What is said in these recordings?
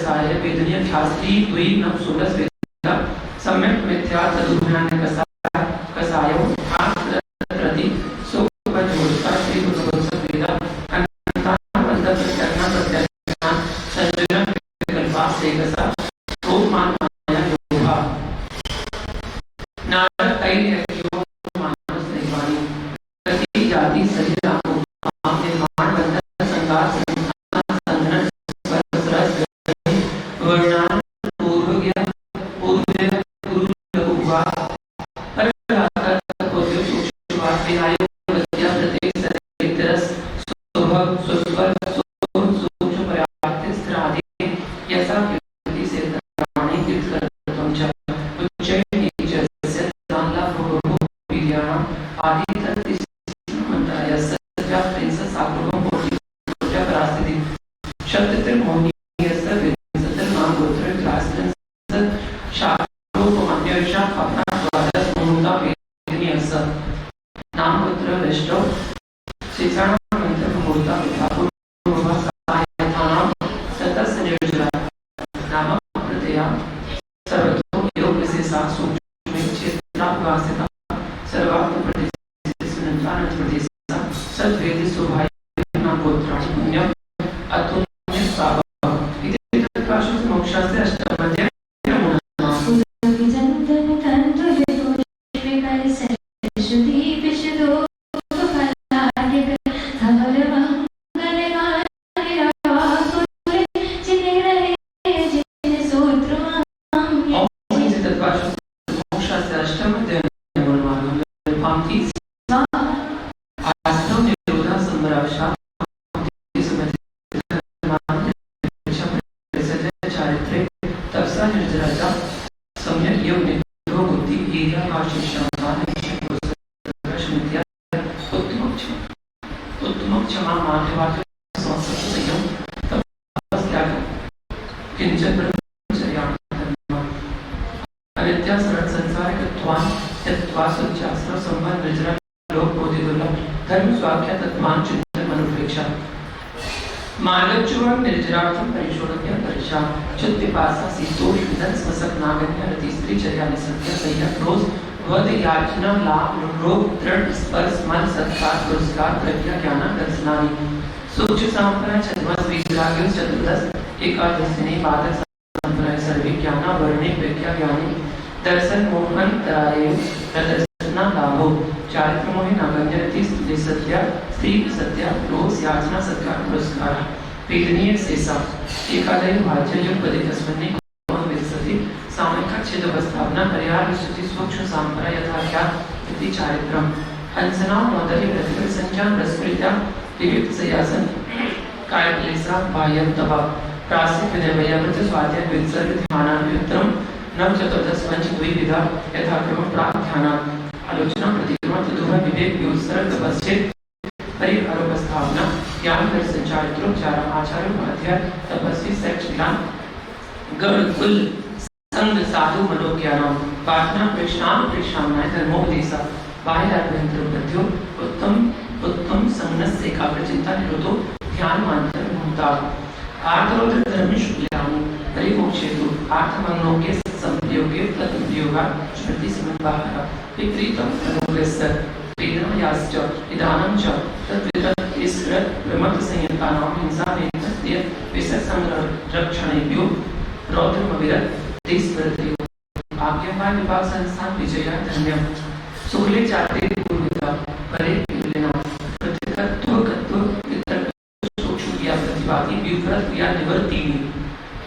कसाय वेदनीय ख्यास्त्री द्वि नव सोलस वेदा सम्यक मिथ्या तदुभ्यान कसायो प्रति सुपजोषता श्री भगवत वेदा अंतान बंधा प्रत्याख्यान प्रत्याख्यान संयोजन विकल्पा से कसा रूप मान माया योगा नारद कई योग मानस निर्वाणी प्रति जाति शरीर आत्म निर्माण बंधन संघात संधन स्पर्श वर्णन पूर्वज्ञ पूर्व पूर्व पर कोद्यो सूक्ष्म विहाय विद्या प्रत्येक शरीर रस स्वभाव स्वस्वर सूक्ष्म पर्याप्त स्थिर आदि यसा व्यक्ति से प्राणी कृत करतम च उच्चय नीच से दानला भोगो विद्यानाम आदि तत् मंत्राय सत्या प्रिंस सागरों कोटि कोटि परास्थिति शब्द तिर मोहनी यस्तर विद्यासतर नाम गोत्र क्लासन शास्त्रों को मध्यक्षा अपना द्वादश मूलता वेदनीय स नाम गोत्र विष्टो शिक्षण मंत्र मूलता विभागो सायथानाम ततस निर्जरा नाम प्रत्यया सर्वतो योग विशेषा सूक्ष्म क्षेत्रावासिता सर्वात्म प्रदेश सुनंतान प्रदेश सद्वेद सुभाय नाम गोत्र पुण्य अतुल्य पाप इति तत्काशु मोक्षास्ते अष्टमध्याय मालचुवं निर्जरार्थं परिशोधक्य परिशा चुत्पिपासा शीतोष्ण स्मसक नागन्य रति स्त्री चर्या निसत्य संयत रोज वध याचना लाभ रोग दृढ़ स्पर्श मन सत्कार पुरस्कार प्रज्ञा ज्ञान दर्शनानि सूक्ष्म संप्रदाय चतुर्दश विराग्यो चतुर्दश एकादशिने बाधक संप्रदाय सर्वे ज्ञाना वर्णे प्रज्ञा ज्ञानी दर्शन मोहन तराये प्रदर्शना लाभो चारित्र मोहि नागन्य रति स्त्री सत्या स्त्री सत्या रोज याचना सत्कार पुरस्कार वेदनीय शेषा एकादय भाज्य योग पदे तस्मन्ने कौन विसति सामयिक छेद अवस्थापना परिहार विशुद्धि सूक्ष्म संपरा यथा क्या इति चारित्रम हंसना नौदरी प्रतिकर संचान रसप्रीत्या विविध सयासन काय क्लेशा बाह्यम तवा प्रासिक विनयवयवृत स्वाध्याय विसर्ग ध्यानानुत्तरम नव चतुर्दश पंच द्विविधा यथाक्रम प्राक ध्याना आलोचना प्रतिक्रमण तदुभय विवेक योगसर तपस्येत परिहारोपस्थापना ज्ञान दर्शन चारित्रोपचार आचार्य अध्याय तपस्वी सेक्ष ज्ञान गण कुल संग साधु मनोज्ञानम प्रार्थना कृष्णामनाय धर्मोपदेशा बाह्य अभ्यंतर प्रत्यो उत्तम संगनस्य एकाग्र चिंता निरोधो ध्यान मांतर भूता आर्तरोध धर्म शुक्लानि परिमोक्षेतु आत्मज्ञोके संप्रयोगे प्रतियोगा स्मृति समन्वाहः विपरीतम अनुग्रहस्य वेदनायाश्च इदानं च तद्वितत् ईश्वर प्रमथ संयतानां हिंसा वेदस्य विषय संरक्षणेभ्यो रौद्रमविरत देशप्रतियो आज्ञापाल विभाग संस्थान विजया धन्यम सुखले चाहते पूर्वता परे विलेना प्रतिकत्व वितर्क सूक्ष्म या प्रतिवादी विवृत या निवर्तिनी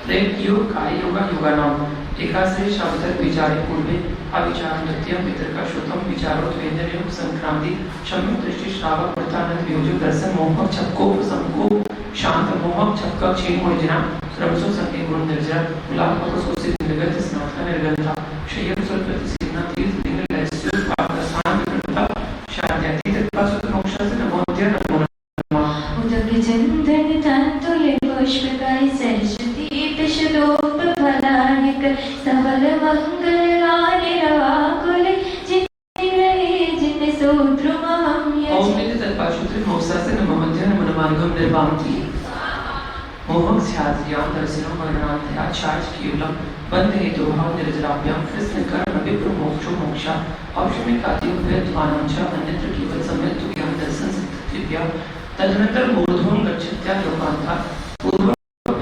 प्रेम योग काय योगा योगानाम एकाश्रय शब्द विचारे पूर्वे अविचार नृत्यम वितर्क श्रुतम विचारोत वेदनयोग संक्रांति शम्य दृष्टि श्रावक प्रतानंद वियोजक दर्शन मोहक छक्कोप संकोप शांत मोहक छक्का क्षीण मोजना श्रमसो संके गुण निर्जर मुलाकात सोसे निर्गत स्नातक निर्गंता क्षयम सुर प्रतिसिद्धना तीर्थ लिंग लैस्यो पापस्थान विकृता शांति तत्पासुत मोक्षास नमोद्य नमो नमः उदक चंदन तंतुले पुष्पकाय सरस्वती पिशलोप फलायक सबल मंगल गाने रवाकुल जितने रहे जिन सूत्रमहं यज ओम नित्य तत्पासुत मोक्षास नमोद्य नमो नमः निर्वांति मोहक स्यात् ज्ञान दर्शनम वर्णांतराचार्य केवलम बंध हेतु भाव निर्जराभ्याम कृष्ण कर्म विप्र मोक्षो मोक्षा औषमिकादि उपयत्वानां च अन्यत्र केवल सम्यक् ज्ञान दर्शन सिद्धिभ्या तदनंतर मूर्ध्वं गच्छत्या लोकान्ता पूर्वं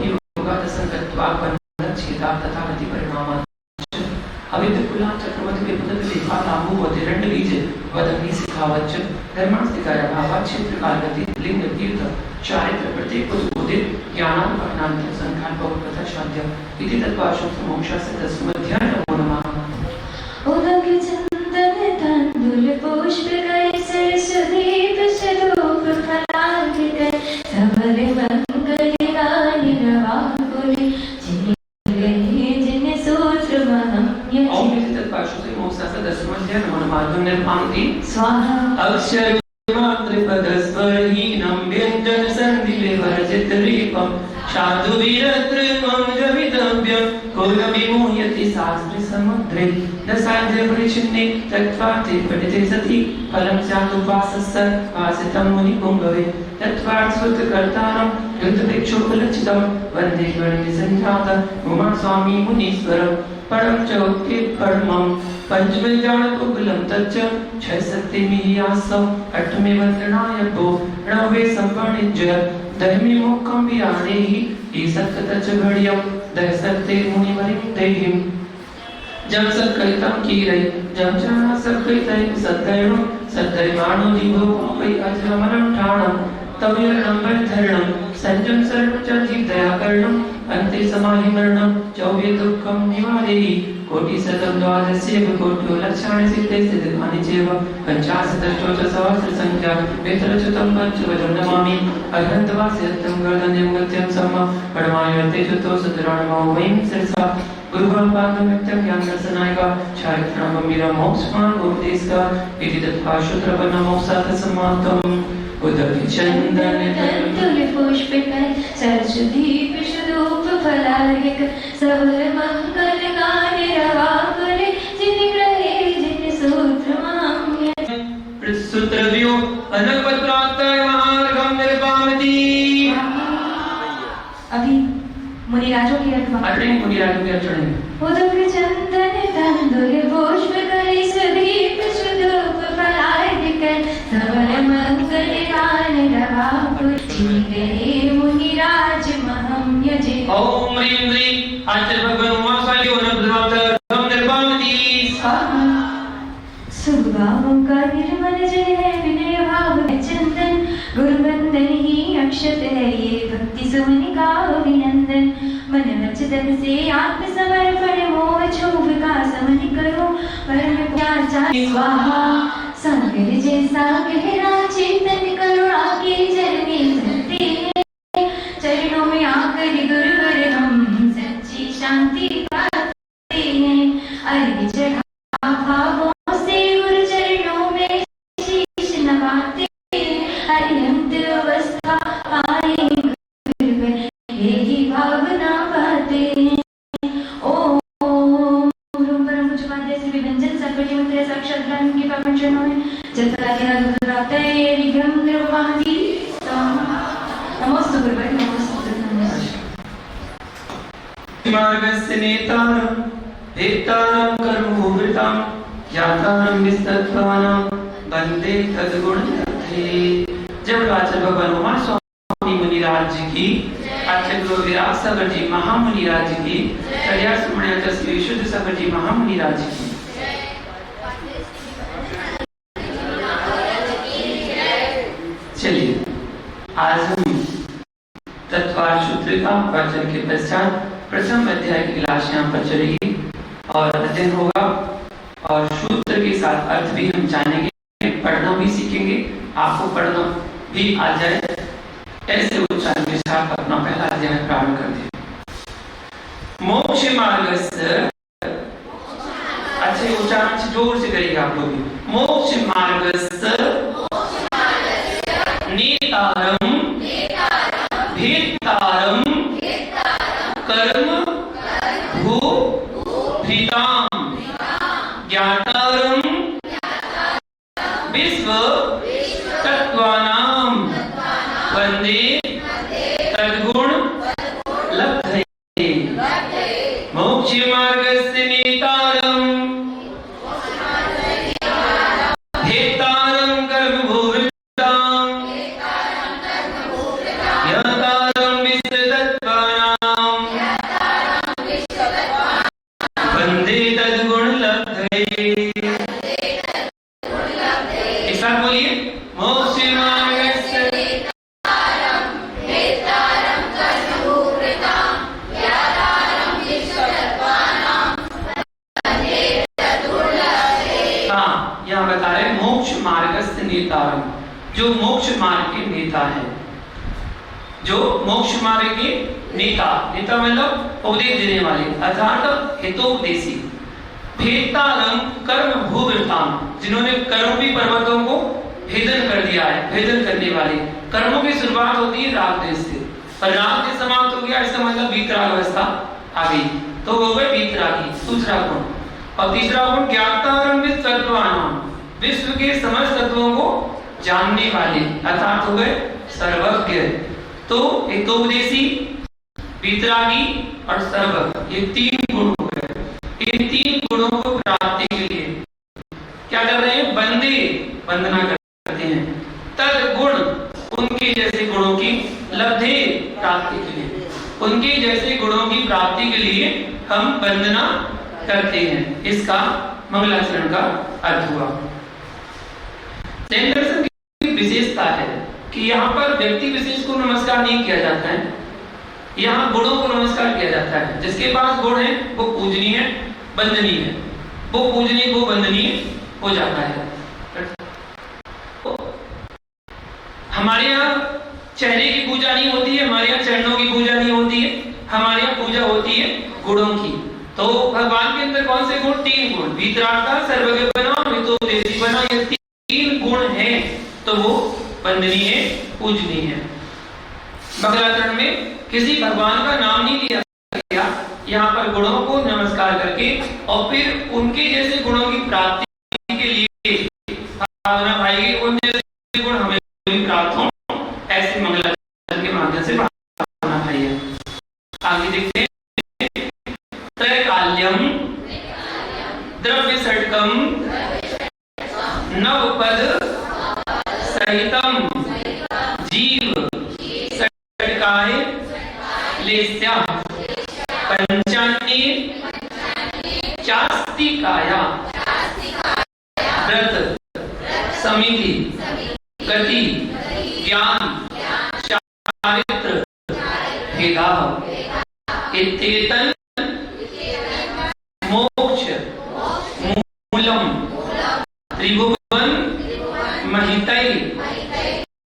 योगा दर्शन गत्वा बन्धच्छेदा तथा गति परिणामात् अविद्यकुला चक्रवर्ती विपदति लेखा लाभो वधिरण्ड बीज वदनी सिखावच्च धर्मास्तिकाय भावा क्षेत्र कालगति लिंग तीर्थ चारित्र प्रत्येक उद्बोधित ज्ञानानुपन्नान्त संख्यान बहुकथा शांत्य इति तत्वाशुद्ध मोक्षस्य तस्मध्याय नमो नमः। उदक चंदन तंदुल पुष्प गए सरस्वती शतरूप फलांकित सबल मंगल गान रवाकुल जिन सूत्र महम ओम इति तत्वाशुद्ध मोक्षस्य तस्मध्याय नमो नमः। निर्मान्ति स्वाहा अक्षर मात्र पदस्वरहीनं व्यञ्जन संधि विवर्जित रीपं साधु वीरत्र मंजवितव्यं कोल विमोहयति शास्त्र समुद्रे न साध्य परिचिन्ने तत्त्वार्थे पठिते सति फलं स्यात् उपासस्य वासितं मुनिपुङ्गवे तत्त्वार्थसुतकर्तारं युद्धभिक्षोपलक्षितं वन्दे गणनिसञ्जातं उमा स्वामी मुनीश्वरं परं च उक्ते परमं पंचविज्ञानकुकुलं तच्च छह सत्य मिहियासं अष्टमे वन्द्रणायको नवे संपणिज्य दशमी मोक्षं विराणेहि ईसत्तच घड़ियं दह सत्ते मुनिवरिं देहिं जम सत्कलितं कीरै जम चरणा सत्कलितै सद्दैवं सद्दैवाणो जीवो वै अजरमनं ठाणं तवयरणं वैधरणं संजम सर्वं च जीवदयाकरणं अन्ते समाहि मरणं चौव्य दुःखं निवारेहि कोटिशतं द्वादशेव कोट्यो लक्षाणि सिद्धे सिद्धकानि चैव पञ्चाशदष्टोत्तरसहस्र संख्या वेतरच्युतं पञ्चवजं नमामि अरहन्तवासियत्तं गर्दन्यं गत्यं समं परमायुर्ते चुतो सतराणमो वैं शिरसा गुरुभावागमित्यं ज्ञानदर्शनायका चारित्राममिरं मोक्षमान् उपदेशका इति तत्पाशुत्रवनमोक्षात् समाप्तम् उदक चंदन तंतुल पुष्प सरस्वती विश्वरूप फलार्घिक सबल मंगल गान रवाकुल जिन ग्रहे जिन सूत्र माम्य प्रसूत्रव्यो अनपत्रात्तय महार्घं निर्वामति। अभी मुनिराजों की अथवा अरे मुनिराजों के अचरण उदक चंदन तंतुल पुष्प सरस्वती विश्वरूप फलार्घिक सबल मंगल गान रवाकुल जिन ग्रहे मुनिराज महं यजे। ओम ह्रीं ह्रीं आचार्य भगवान उमासाय अनपत्रात्तय निर्वामति। सुभावं का निर्मल जय है विनय भाव चंदन गुरुवंदन ही अक्षत है ये भक्ति सुमन का अभिनंदन मन वच तन से आत्म समर्पण मोह क्षोभ का समन करो परम ज्ञान स्वाहा सागर जैसा गहरा चिंतन करुणा के जल में धरते हैं चरणों में आकर गुरुवर हम सच्ची शांति पाते हैं अर्घ चढ़ा भावों से गुरु चरणों में शीश नवाते अरिहंत अवस्था आए गुरुवर यही भावना पाते ओम परम पूज्य पाद्य श्री विभंजन सकल मंत्र साक्षात ब्रह्म के पावन चरणों में जतरा के नाम विघ्नं निर्वहति नमोस्तु गुरुवर नमोस्तु मार्गस्य नेतारं हेतारं कर्मभूभृतां यातारं विस्तत्वानां वन्दे तद्गुणनिधे। जब आचार्य भगवान उमा स्वामी मुनिराज जी की आचार्य गुरु विराट सागर जी महामुनिराज जी की कल्याण सुमणिया तस्वीर विशुद्ध सागर जी महामुनिराज जी की चलिए आज हम तत्वार्थ सूत्र का वाचन के पश्चात प्रथम अध्याय की क्लास यहाँ पर चलेगी और अध्ययन होगा और सूत्र के साथ अर्थ भी हम जानेंगे, पढ़ना भी सीखेंगे, आपको पढ़ना भी आ जाए। ऐसे उच्चारण के साथ अपना पहला अध्याय प्रारंभ कर दिया। मोक्ष मार्गस्य, अच्छे उच्चारण जोर से करिएगा आप लोग। मोक्ष मार्गस्य नेतारं भेत्तारं कर्म भूभृतां ज्ञातारं विश्व तत्त्वानां वन्दे तद्गुण लब्धये। मोक्ष मार्गस्य नेतारम् हेतारं कर्मभूविताम् यतारं विस्तृतत्वानाम् वन्दे तद्गुणलब्धये। एक साथ बोलिए, मोक्ष मार्गस्य यहाँ बता रहे मोक्ष मार्गस्य नेतारम, जो मोक्ष मार्ग के नेता है, जो मोक्ष मार्ग के नेता, नेता मतलब उपदेश देने वाले, अर्थात हितोपदेशी। भेदारम कर्म भूवृताम, जिन्होंने कर्मों पर्वतों को भेदन कर दिया है, भेदन करने वाले। कर्मों की शुरुआत होती है राग देश से, और राग देश समाप्त हो गया, इसका मतलब वीतराग अवस्था आ गई, तो वो गए वीतरागी, दूसरा गुण। और तीसरा गुण ज्ञातारम विश्वत्वानाम, विश्व के समस्त तत्वों को जानने वाले, अर्थात हो गए सर्वज्ञ। तो एक तो उपदेशी, वीतरागी और सर्वज्ञ, ये तीन गुण हो गए। इन तीन गुणों को प्राप्ति के लिए क्या कर रहे हैं? बंदे वंदना करते हैं। तद गुण, उनके जैसे गुणों की लब्धे, प्राप्ति के लिए, उनके जैसे गुणों की प्राप्ति के लिए हम वंदना करते हैं। इसका मंगलाचरण का अर्थ हुआ। जैन दर्शन की विशेषता है कि यहाँ पर व्यक्ति विशेष को नमस्कार नहीं किया जाता है, यहाँ गुणों को नमस्कार किया जाता है। जिसके पास गुण है वो पूजनीय वंदनीय है, वो पूजनीय वो वंदनीय हो जाता है। हमारे यहाँ चेहरे की पूजा नहीं होती है, हमारे यहाँ चरणों की पूजा नहीं होती है, हमारे यहाँ पूजा होती है गुणों की। तो भगवान के अंदर कौन से गुण? तीन गुण, वीतरागता, सर्वज्ञ बना, हितोपदेशी बना, ये तीन गुण हैं, तो वो वंदनीय है, पूजनीय है। मंगलाचरण में किसी भगवान का नाम नहीं लिया गया, यहाँ पर गुणों को नमस्कार करके और फिर उनके जैसे गुणों की प्राप्ति के लिए भावना भाई उन जैसे गुण हमें भी प्राप्त हो, ऐसे मंगलाचरण के माध्यम से भावना भाई है। आगे देखते हैं, त्रैकाल्यम द्रव्य षट्कम नवपद सहितम जीव षट्काय लेस्या पंचान्ये चास्तिकाया व्रत समिति गति ज्ञान चारित्र भेदा इत्येतन मोक्ष मूलम त्रिभुवन महितै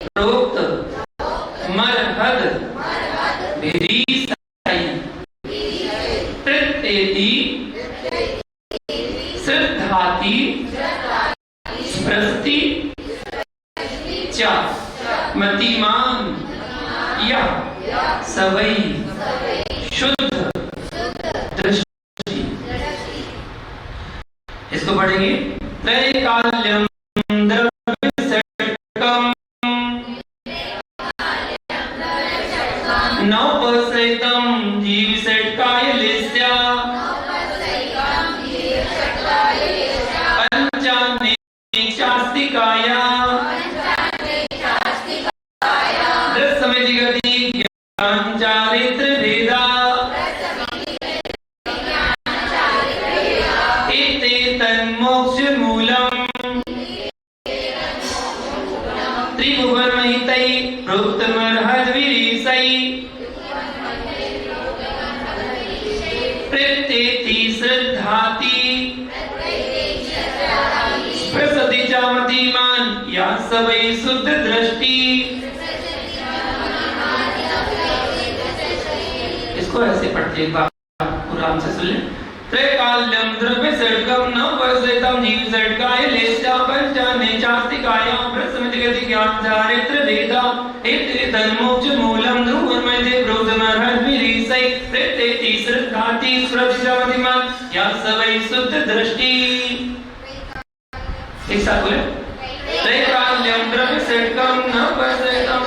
प्रोक्त मरहद भेदीसै प्रत्येति श्रद्धाति स्पृष्टि च मतिमान यः सवै शुद्ध दृष्टि। इसको पढ़ेंगे, त्रैकाल्यम द्रव्य षट्कम नवपसैतम जीव षट्काय लेस्या पंचान्ये चास्तिकाया व्रत समिति गति ज्ञान चारित्र भेदा इत्येतन मोक्ष मूलम त्रिभुवन महितै प्रोक्त मरहद विरीसै प्रत्येति श्रद्धाति स्पृशति च मतिमान या सवै शुद्ध दृष्टि। इसको ऐसे पढ़ते हैं, आराम से सुन ले। त्रैकाल्यम द्रव्य षट्कम नवपसैतम जीव षट्काय लेस्या पंचान्ये चास्तिकाया व्रत समिति गति ज्ञान चारित्र भेदा इत्येतन मोक्ष मूलम ध्रुवं मध्य प्रोक्त मरहद विरीसै प्रत्येति श्रद्धाति स्पृशति च मतिमान या सवै शुद्ध दृष्टि। एक साथ बोले, त्रैकाल्यम द्रव्य षट्कम नवपसैतम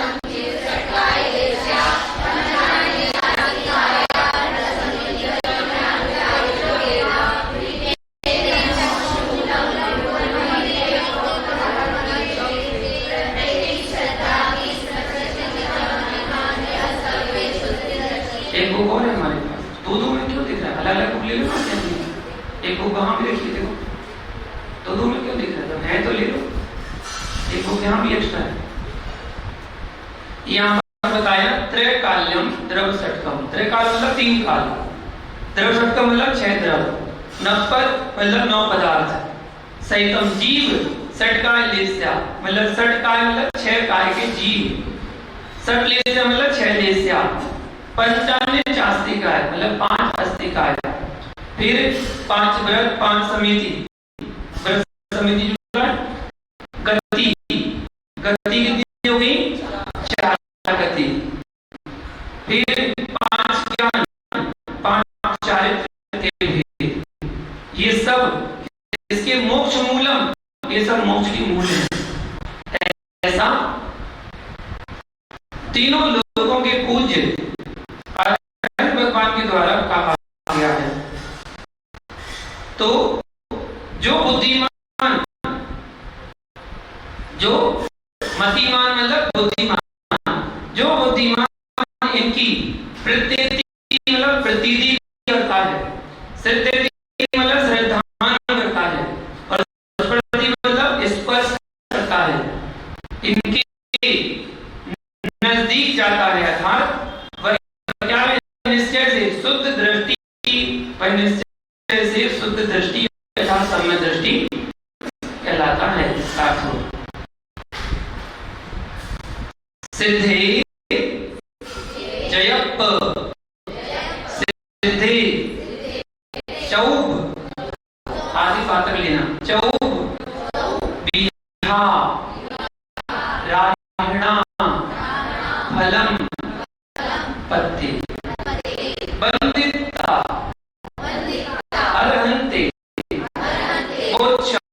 दो में क्यों दिख रहा है? अलग अलग बुक ले लो ना, एक बुक वहां भी रखिए, देखो दो में क्यों दिख रहा है? तो ले लो, एक बुक यहाँ भी एक्स्ट्रा है। यहाँ पर बताया त्रैकाल्यम द्रव षटकम। त्रैकाल मतलब 3 काल, द्रव षटकम मतलब 6 द्रव, नवपद मतलब 9 पदार्थ, सहितम जीव षटकाय लेस्या मतलब षटकाय मतलब 6 काय के जीव, षट लेस्या मतलब 6 लेस्या, पंचान्य चास्तिकाय मतलब 5 अस्तिकाय, फिर 5 व्रत 5 समिति, व्रत समिति गति, गति कितनी हो गई? 4 गति, फिर 5 ज्ञान 5 चारित्र के भेद, ये सब इसके मोक्ष मूलम, ये सब मोक्ष की मूल है। ऐसा तीनों लोगों के पूज्य भगवान के द्वारा कहा गया है। तो जो बुद्धिमान, जो मतिमान मतलब बुद्धिमान, जो बुद्धिमान इनकी प्रतीति मतलब प्रतीति करता है, श्रद्धेति मतलब श्रद्धान करता है, और स्पर्शति मतलब स्पर्श करता है, इनके नजदीक जाता है, अर्थात वह क्या है? निश्चय से शुद्ध दृष्टि, वह निश्चय से शुद्ध दृष्टि अर्थात सम्य दृष्टि कहलाता है। सिद्धे जयप, सिद्धे चौब, आदि पातक लेना, चौब बिहा राहिणा फलम पत्ते, बंदिता अरहंते मोक्षम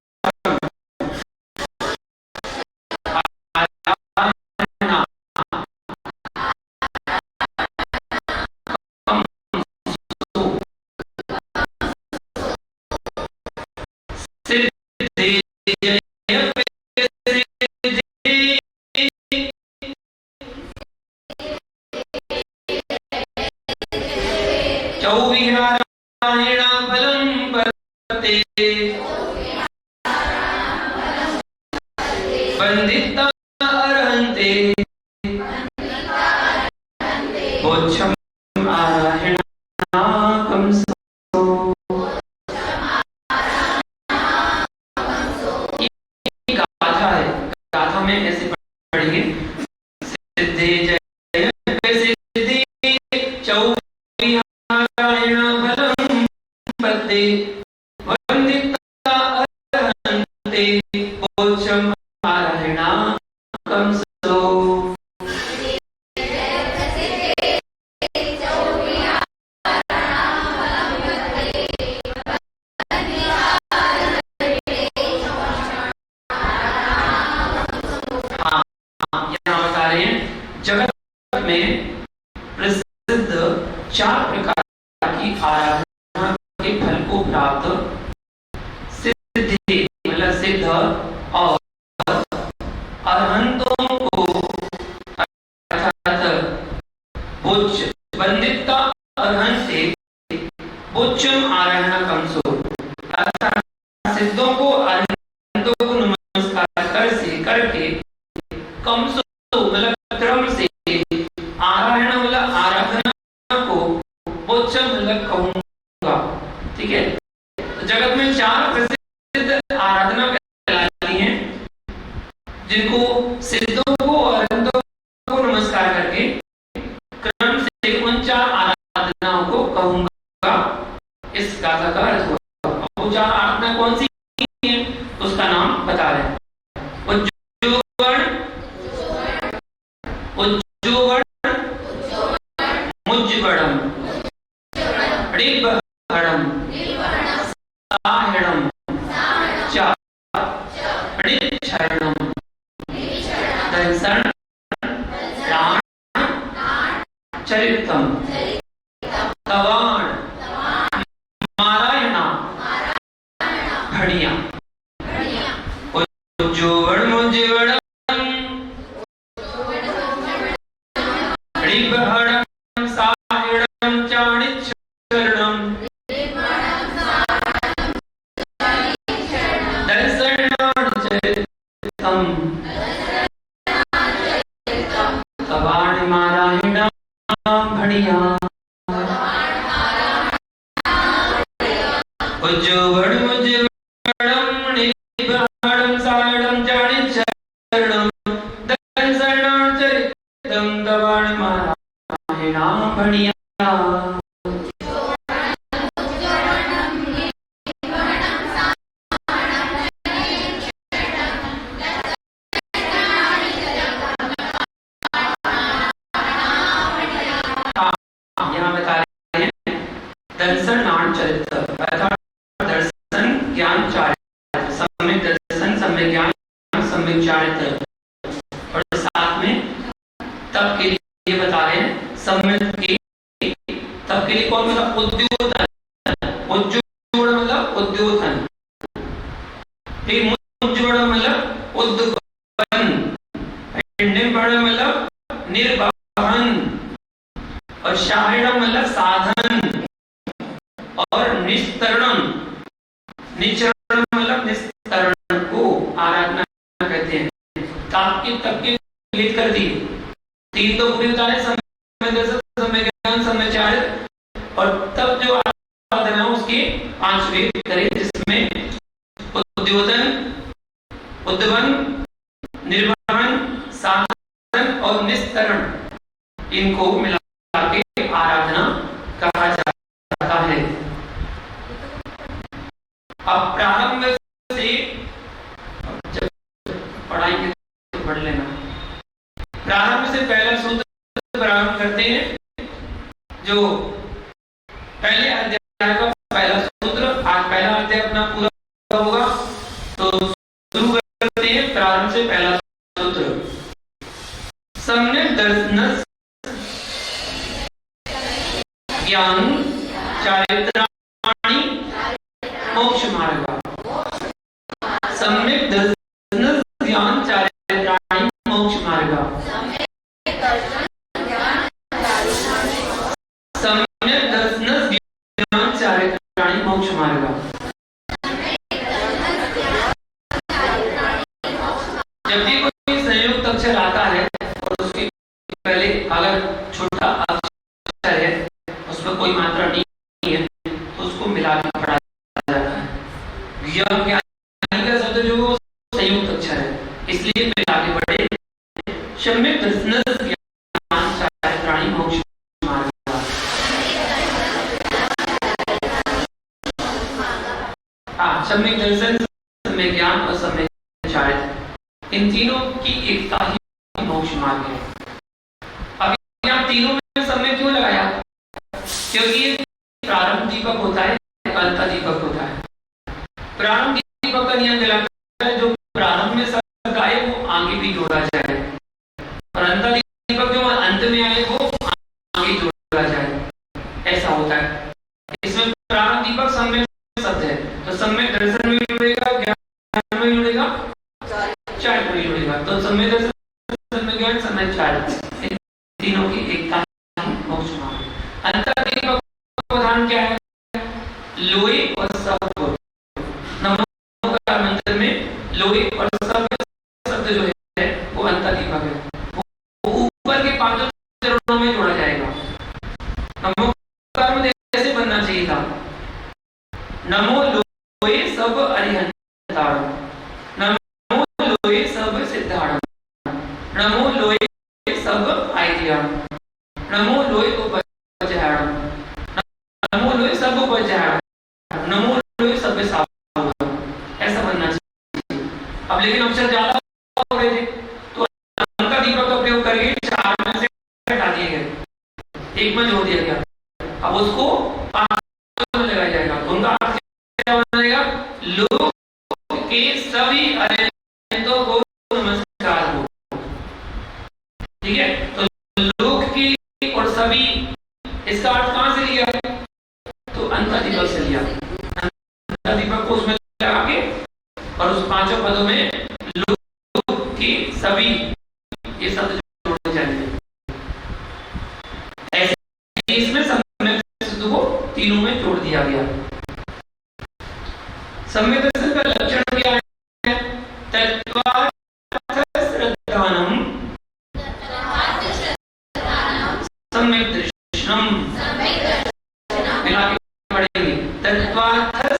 उज्जुवडम उज्जुवडम निबहडम सारडम जानि चरणम दन शरणाचरितम दवाण मारायणा भणिया। यहाँ बता रहे हैं दर्शन नाम चरित्र अर्थात दर्शन ज्ञान चारित्र, सम्यक दर्शन सम्यक ज्ञान सम्यक चारित्र, और साथ में तब के लिए बता रहे हैं सम्यक के तब के लिए कौन मतलब उद्योतन, उज्जुवड़ मतलब उद्योतन, फिर मुज्जुवड़ मतलब उद्वहन, निर्वहन मतलब निर्वहन, और शाहिणम मतलब साधन, और निस्तरणम निचरण मतलब निस्तरण को आराधना कहते हैं। तात्किक तबके लिख कर दी, तीन तो पूरी बताए समय दर्शन समय ज्ञान समय चारित्र, और तब जो आराधना उसके पांच वेद करे जिसमें उद्योतन उद्वहन निर्वहन साधन और निस्तरण इनको मिला के आराधना कहा जाता है। अब प्रारंभ से जब पढ़ाएंगे तो पढ़ लेना। प्रारंभ से पहला सूत्र प्रारंभ करते हैं, जो पहले अध्याय का पहला सूत्र। आज पहला अध्याय अपना पूरा होगा तो शुरू करते हैं प्रारंभ से पहला सूत्र। सम्यक दर्शन ज्ञान चारित्राणि मोक्ष मार्ग, सम्यक दर्शन ज्ञान चारित्राणि मोक्ष मार्ग, सम्यक दर्शन ज्ञान चारित्राणि मोक्ष मार्ग। जब भी कोई संयुक्त अक्षर आता है और उसके पहले अगर छोटा अक्षर है उसमें कोई मात्रा नहीं है तो उसको मिला के पढ़ा जाता है। यह ज्ञानी का शब्द जो संयुक्त अक्षर है इसलिए मिला के पढ़े। सम्यक दर्शन ज्ञान चारित्राणि मोक्ष मार्ग। हाँ, सम्यक दर्शन सम्यक ज्ञान और सम्यक चारित्र इन तीनों की एकता ही मोक्ष मार्ग है। अब यहाँ तीनों में सम्यक क्यों लगाया? क्योंकि प्रारंभ दीपक होता है, अंत दीपक होता है। प्रारंभ दीपक का नियम कहलाता है जो प्रारंभ में शब्द आए वो आगे भी जोड़ा जाए, और अंत दीपक जो अंत में आए वो आगे जोड़ा जाए, ऐसा होता है। इसमें प्रारंभ दीपक सम्यक शब्द है तो सम्यक दर्शन में जुड़ेगा, ज्ञान में जुड़ेगा, चारित्र में जुड़ेगा। तो सम्यक दर्शन सम्यक ज्ञान सम्यक चारित्र तीनों की एकता मोक्ष मार्ग। अंतर दीपक का उदाहरण क्या है? लोहे और सब। नमोकार मंत्र में लोहे और सब शब्द जो है वो अंतर दीपक है, वो ऊपर के पांचों चरणों में जोड़ा जाएगा। नमोकार में ऐसे बनना चाहिए था, नमो लोहे सब अरिहंताड़, नमो लोहे सब सिद्धाड़, नमो लोहे सब आइडिया, नमो लोहे उपजहाड़, नमो लोहे सब उपजहाड़, नमो लोहे सब सावधान, ऐसा बनना चाहिए। अब लेकिन अक्षर ज्यादा हो गए थे तो अंका दीपक का प्रयोग करके चार में से हटा दिए गए, एक में जोड़ दिया गया। अब उसको पांच में लगाया जाएगा तो उनका अर्थ क्या बनेगा? लोक के सभी अरिहंतों को नमस्कार हो। ठीक है, तो लोक की और सभी इसका अर्थ कहां से लिया? तो अंतर दीपक से लिया। अंतर दीपक को उसमें लगा के और उस पांचों पदों में लोक की सभी ये शब्द जोड़े जाएंगे। ऐसे इसमें सम्यक दर्शन को तीनों में जोड़ दिया गया। सम्यक दर्शन का लक्षण क्या है? तत्वार्थ श्रद्धानम सम्यक दर्शनम। मिला के पढ़ेंगे। तत्वार्थ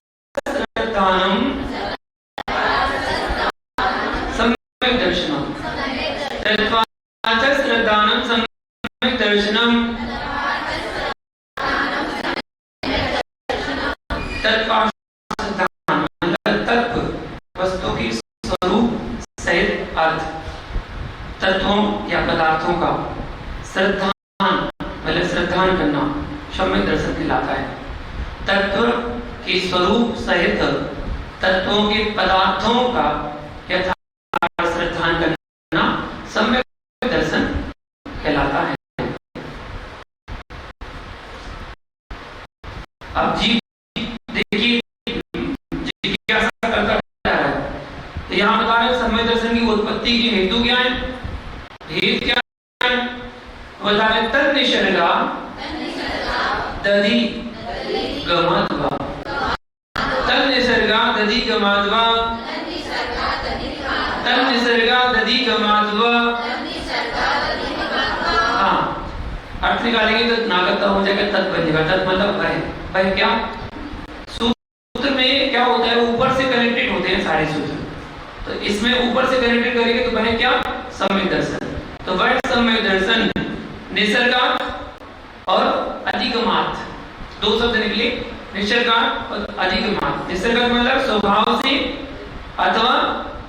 तत्व तत्व वस्तु की स्वरूप सहित अर्थ, तत्वों या पदार्थों का श्रद्धान मतलब श्रद्धान करना सम्यक दर्शन कहलाता है। तत्व के स्वरूप सहित तत्वों के पदार्थों का यथार्थ श्रद्धान करना सम्यक दर्शन कहलाता है। अब जीव देखिए जिज्ञासा करता रहा है, तो यहाँ बता रहे सम्यक दर्शन की उत्पत्ति की हेतु क्या है, हेतु क्या है, बता रहे तद निसर्गा दधि गमाद्वा, तद निसर्गा दधि गमाद्वा, तद निसर्गा दधि गमाद्वा। हाँ, अर्थ निकालेंगे तो नागत हो जाएगा, तत् बनेगा। तत् मतलब वह क्या, सूत्र में क्या होता है, ऊपर से कनेक्टेड होते हैं सारे सूत्र, तो इसमें ऊपर से कनेक्टेड करेंगे तो बने क्या, सम्यक दर्शन। तो वह सम्यक दर्शन निसर्गात् और अधिगमात्, दो शब्द निकले, निसर्गात् और अधिगमात्। निसर्गात् मतलब स्वभाव से, अथवा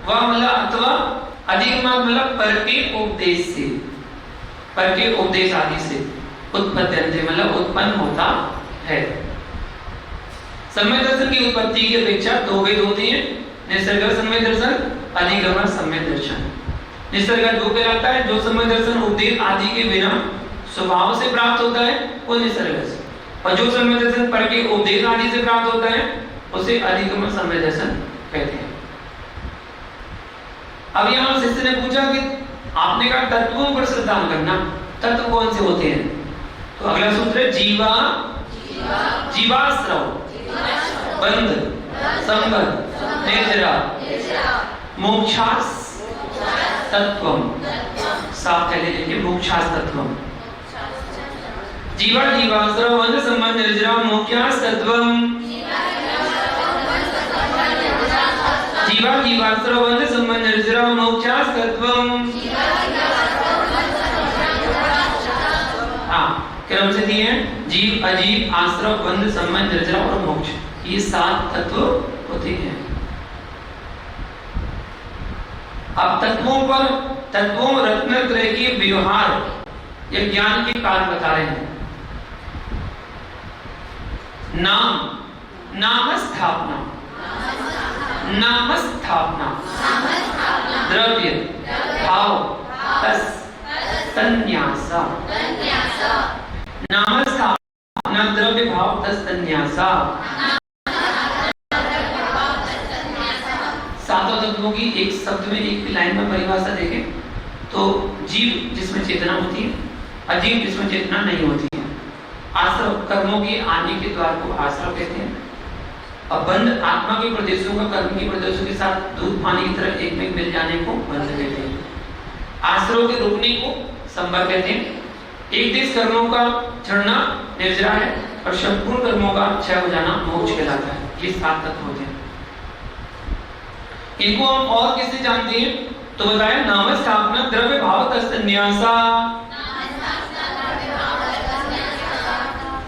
वह मतलब अथवा अधिगमात् मतलब पर के उपदेश से, पर के उपदेश आदि से उत्पत्ति मतलब उत्पन्न होता है। सम्यक दर्शन की उत्पत्ति की अपेक्षा दो भेद होते हैं, निसर्ग सम्यक दर्शन, अधिगम सम्यक दर्शन। निसर्ग वो कहलाता है जो सम्यक दर्शन उपदेश आदि के बिना स्वभाव से प्राप्त होता है, वो निसर्ग से, और जो सम्यक दर्शन पर के उपदेश आदि से प्राप्त होता है उसे अधिगम सम्यक दर्शन कहते हैं। अब यहाँ शिष्य ने पूछा कि आपने कहा तत्वों पर श्रद्धा करना, तत्व कौन से होते हैं, तो अगला सूत्र है जीवा जीवाश्रव बंध संबंध निर्जरा मोक्षास तत्वम। साफ पहले लिखिए, मोक्षास तत्वम। जीवा जीवाश्रव बंध संबंध निर्जरा मोक्षास तत्वम। जीवा जीवाश्रव बंध संबंध निर्जरा मोक्षास तत्वम। हाँ, क्रम से दिए हैं, जीव अजीव आश्रव बंध संबंध निर्जरा और मोक्ष, ये 7 तत्व होते हैं। अब तत्वों रत्नत्रय के व्यवहार या ज्ञान के कार्य बता रहे हैं। नाम स्थापना, द्रव्य भाव तस तन्यासा, नाम स्थापना द्रव्य भाव तस तन्यासा। सातों तत्वों की एक शब्द में, एक लाइन में परिभाषा देखें तो जीव जिसमें चेतना होती है, अजीव जिसमें चेतना नहीं होती है, आश्रव कर्मों के आने के द्वार को आश्रव कहते हैं, और बंध आत्मा के प्रदेशों का कर्म के प्रदेशों के साथ दूध पानी की तरह एक में मिल जाने को बंध कहते हैं। आश्रव के रुकने को संबंध कहते हैं। एक देश कर्मों का झड़ना निर्जरा है, और संपूर्ण कर्मों का क्षय हो जाना मोक्ष कहलाता है। ये 7 तत्व होते हैं। इनको हम और किससे जानते हैं, तो बताया नाम स्थापना द्रव्य भाव तस संन्यासा।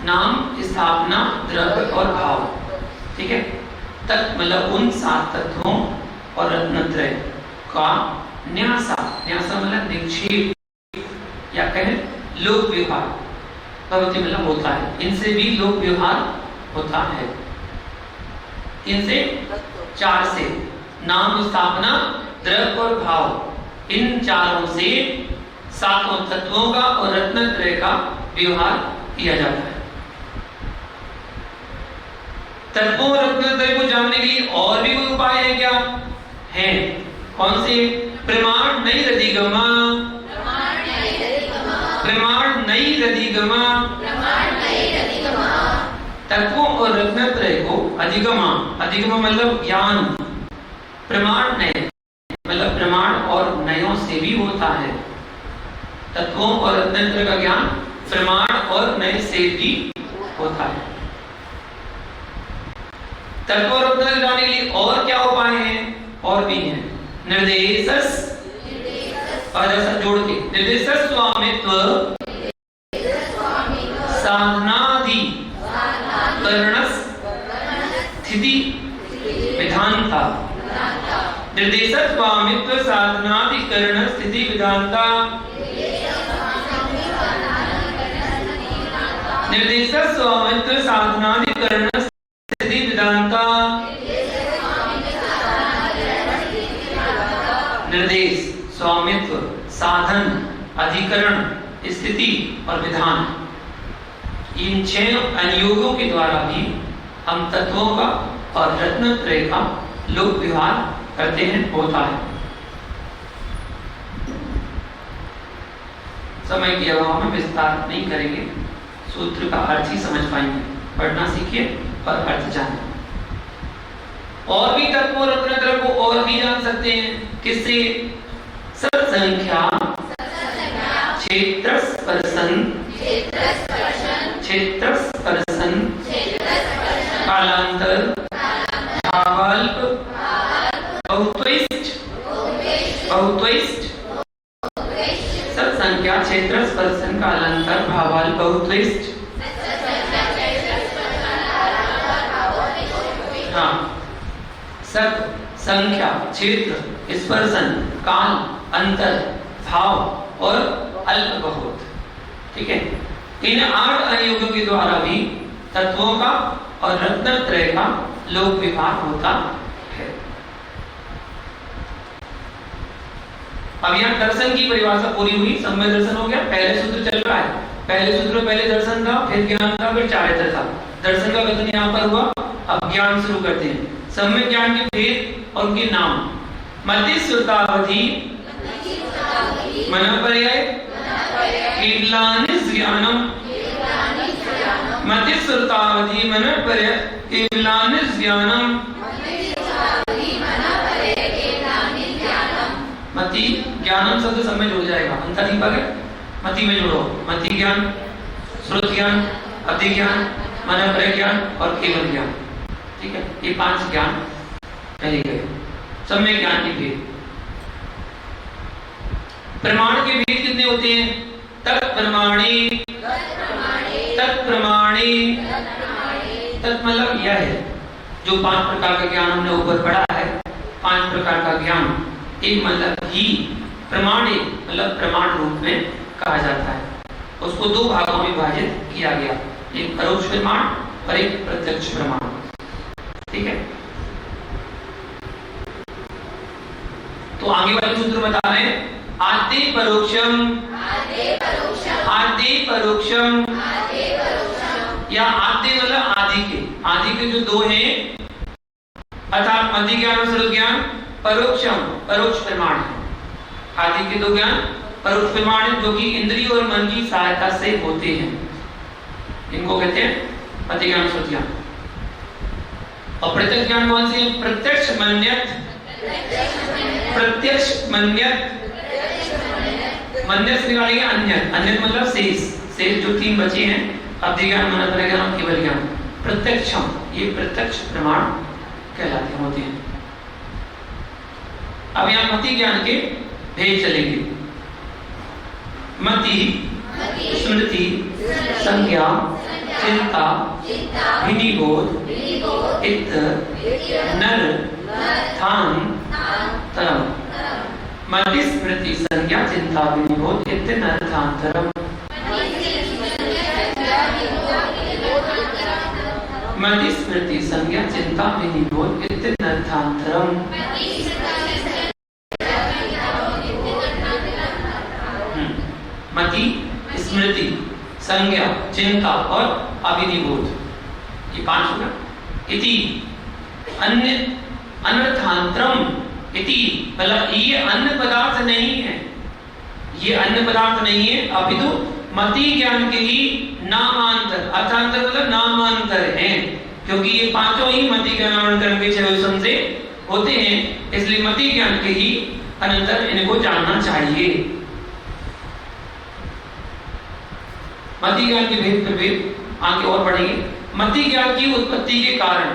नाम स्थापना द्रव्य और भाव, ठीक है। तत् मतलब उन 7 तत्वों और रत्नत्रय का न्यासा, न्यासा मतलब निक्षेप या कहें लोक व्यवहार, भगवती मतलब होता है, इनसे भी लोक व्यवहार होता है। इनसे 4 से नाम स्थापना द्रव्य और भाव, इन चारों से 7 तत्वों का और रत्नत्रय का व्यवहार किया जाता है। तत्वों और रत्नत्रय को जानने के लिए और भी कोई उपाय है क्या, है, कौन से, प्रमाण नई रधिगमा, प्रमाण नई रधिगमा। तत्वों और रत्नत्रय को अधिगमा, अधिगमा मतलब ज्ञान, प्रमाण नय मतलब प्रमाण और नयों से भी होता है। तत्वों और रत्नत्रय का ज्ञान प्रमाण और नय से भी होता है। तत्व और रत्नत्रय जानने के लिए और क्या उपाय हैं, और भी हैं। निर्देशस और जैसा जोड़ के, निर्देशस स्वामित्व साधनादि करणस स्थिति विधानता। निर्देशक स्वामित्व साधनाधिकरण स्थिति विधानता। निर्देशक स्वामित्व साधनाधिकरण स्थिति विधानता। निर्देश, स्वामित्व, साधन, अधिकरण, स्थिति और विधान, इन 6 अनुयोगों के द्वारा भी हम तत्वों का और रत्नत्रय का लोक व्यवहार करते हैं, होता है। समय के अभाव में विस्तार नहीं करेंगे, सूत्र का अर्थ ही समझ पाएंगे। पढ़ना सीखिए और अर्थ जानिए। और भी तत्वों रत्नत्रय को और भी जान सकते हैं। किससे? सत्संख्या, क्षेत्रस्पर्शन, कालांतर, भावाल्प, बहुत्वइष्ट, सत्संख्या, क्षेत्रस्पर्शन, कालांतर, भावाल्प, बहुत्वइष्ट। हाँ, सत, संख्या, क्षेत्र, स्पर्शन, काल, अंतर, भाव और अल्प बहुत। ठीक है। इन 8 अनुयोगों के द्वारा भी तत्वों का और रत्नत्रय का लोक व्यवहार होता है। अब यहाँ दर्शन की परिभाषा पूरी हुई, सम्य दर्शन हो गया। पहले सूत्र चल रहा है, पहले सूत्र में पहले दर्शन था, फिर ज्ञान था, फिर चारित्र था। दर्शन का कथन यहाँ पर हुआ। अब ज्ञान शुरू करते हैं। सम्यक ज्ञान के भेद और उनके नाम। मध्यश्रुतावधि, मनपर्याय, केवलानिस ज्ञानम, मध्यश्रुतावधि, मनपर्याय, केवलानिस ज्ञानम। मति ज्ञानम शब्द सब में जुड़ जाएगा, अंतर दीपक है, मति में जोड़ो। मति ज्ञान, श्रुत ज्ञान, अति ज्ञान, मनपर्याय ज्ञान और केवल ज्ञान। ठीक है, ये 5 ज्ञान कहे गए। सम्यक ज्ञान के भेद। प्रमाण के भेद कितने होते हैं? तत्प्रमाणी, तत्प्रमाणी, तत् मतलब यह है जो 5 प्रकार का ज्ञान हमने ऊपर पढ़ा है। 5 प्रकार का ज्ञान एक मतलब ही प्रमाणी मतलब प्रमाण रूप में कहा जाता है। उसको 2 भागों में विभाजित किया गया, एक परोक्ष प्रमाण और एक प्रत्यक्ष प्रमाण। ठीक है, तो आगे वाले सूत्र बता रहे हैं। आद्य परोक्षम, आद्य परोक्षम या आद्य मतलब आदि के जो 2 हैं, अर्थात मध्य ज्ञान और श्रुत ज्ञान। परोक्षम परोक्ष प्रमाण है। आदि के 2 ज्ञान परोक्ष प्रमाण है, जो कि इंद्रिय और मन की सहायता से होते हैं। इनको कहते हैं मध्य ज्ञान, श्रुत ज्ञान। और प्रत्यक्ष ज्ञान कौन से? प्रत्यक्ष मन्यत, प्रत्यक्ष मन्यत, मन्यत निकालेंगे अन्यत, अन्यत मतलब शेष जो 3 बचे हैं, अवधि ज्ञान, मनपर्याय ज्ञान और केवल ज्ञान। प्रत्यक्षम ये प्रत्यक्ष प्रमाण कहलाते होते हैं। अब यहाँ मति ज्ञान के भेद चलेंगे। मति, स्मृति, संज्ञा, चिंता, विनिबोध, इत्त, नर, थान, तरम। मति, स्मृति, संज्ञा, चिंता, विनिबोध, इत्त, नर, थान, तरम। मति, स्मृति, संज्ञा, चिंता, विनिबोध, इत्त, नर, थान, तरम। मति, स्मृति, संज्ञा, चिंता और अभिनिबोध, ये 5 होगा। इति अन्य अनर्थांतरम, इति मतलब ये अन्य पदार्थ नहीं है, ये अन्य पदार्थ नहीं है, अपितु मति ज्ञान के ही नामांतर, अर्थांतर मतलब नामांतर है, क्योंकि ये 5 ही मति ज्ञान कर्म के 6 से होते हैं, इसलिए मति ज्ञान के ही अनंतर इनको जानना चाहिए। मति ज्ञान के भेद प्रभेद आगे और बढ़ेंगे। मति ज्ञान की उत्पत्ति के कारण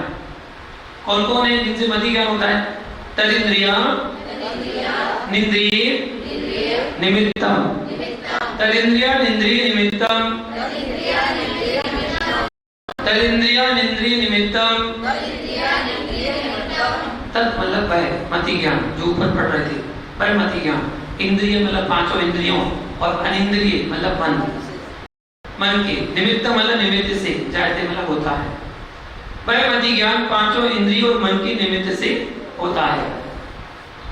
कौन कौन है जिनसे मति ज्ञान होता है? तदिंद्रिय, निंद्रिय, निमित्तम, तदिंद्रिय, निंद्रिय, निमित्तम, तदिंद्रिय, निंद्रिय, निमित्तम, तत् मतलब वह मति ज्ञान जो ऊपर पढ़ रहे थे, पर मति ज्ञान। इंद्रिय मतलब पांचों इंद्रियों, और अनिंद्रिय मतलब मन। मन के निमित्त मतलब निमित्त से, जायते मतलब होता है। वह मति ज्ञान पांचों इंद्रियों और मन के निमित्त से होता है।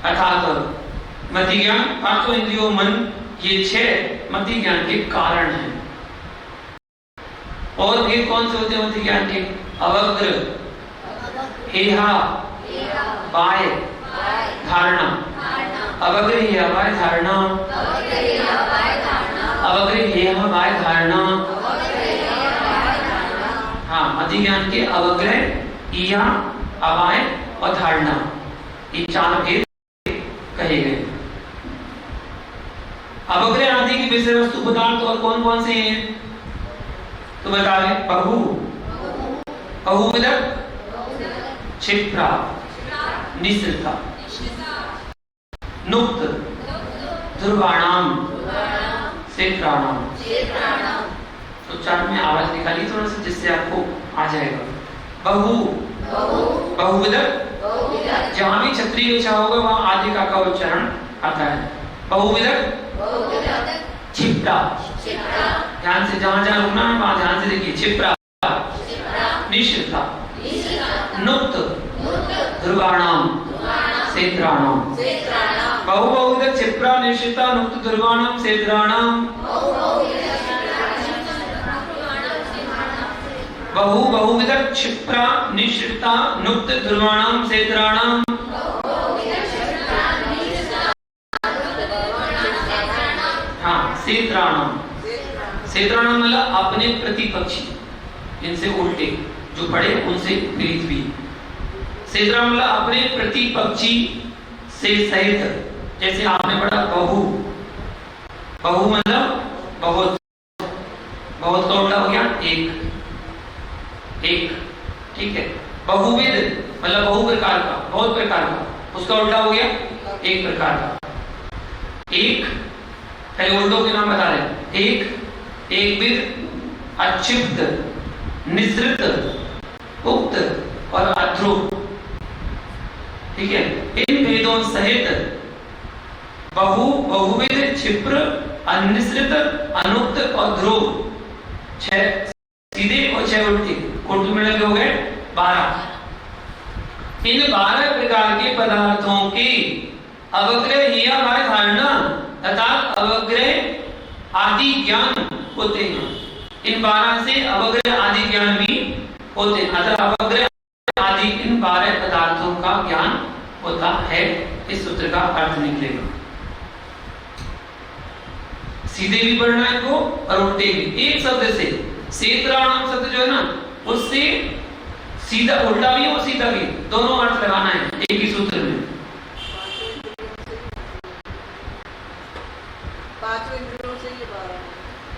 अर्थात मति ज्ञान पांचों इंद्रियों मन ये 6 मति ज्ञान के कारण हैं। और भेद कौन से होते हैं मति ज्ञान के? अवग्र, हेहा, बाय, धारणा। अवग्र हेहा बाय धारणा, अवग्र हेहा बाय धारणा। हाँ, मति ज्ञान के अवग्रह, इहा, अवाय और धारणा, ये 4 भेद कहे गए। अवग्रह आदि की विषय वस्तु पदार्थ और कौन कौन से हैं तो बता रहे? बहु, बहुविधक, क्षिप्रा, निसृता, नुक्त, ध्रुवाणाम, क्षेत्राणाम। तो चार्ट में आवाज निकालिए थोड़ा सा जिससे आपको आ जाएगा। बहु, बहुविधक, जहां भी क्षत्रिय लिखा होगा वहां आदि का उच्चारण आता है। बहुविधक, क्षिप्रा, ध्यान से जहां जहां रुकना है वहां ध्यान से देखिए। क्षिप्रा, निश्चिता, नुक्त, ध्रुवाणाम, क्षेत्राणाम। बहुविधक, क्षिप्रा, निश्चिता, नुक्त, ध्रुवाणाम, क्षेत्राणाम। बहुविधक, क्षिप्रा, निश्चिता, नुक्त, ध्रुवाणाम, क्षेत्राणाम। हाँ, क्षेत्राणाम। क्षेत्राणाम मतलब अपने प्रतिपक्षी, इनसे उल्टे जो पढ़े उनसे विपरीत भी। क्षेत्राणाम मतलब अपने प्रतिपक्षी से सहित। जैसे आपने पढ़ा बहु, बहु मतलब बहुत, बहुत का उल्टा हो गया एक, एक, ठीक है। बहुविध मतलब बहु प्रकार का, बहुत प्रकार का, उसका उल्टा हो गया एक प्रकार का। एक, पहले उल्टों के नाम बता रहे। एक विध, अक्षिप्त, निसृत, उक्त और अध्रुव, ठीक है। इन भेदों सहित बहुविध, क्षिप्र, अनिसृत, अनुक्त और ध्रुव 6 सीधे और 6 उल्टे, कुल मिला के हो गए 12। इन 12 प्रकार के पदार्थों की अवग्रह हिया बाय धारणा तथा अवग्रह आदि ज्ञान होते हैं। इन 12 से अवग्रह आदि ज्ञान भी होते हैं। अतः अवग्रह आदि इन 12 पदार्थों का ज्ञान होता है। इस सूत्र का अर्थ निकलेगा। सीधे भी पढ़ना है इनको और उल्टे भी। एक शब्द से, क्षेत्राणाम शब्द जो है ना, उससे सीधा उल्टा भी और सीधा भी दोनों अर्थ लगाना है एक ही सूत्र में।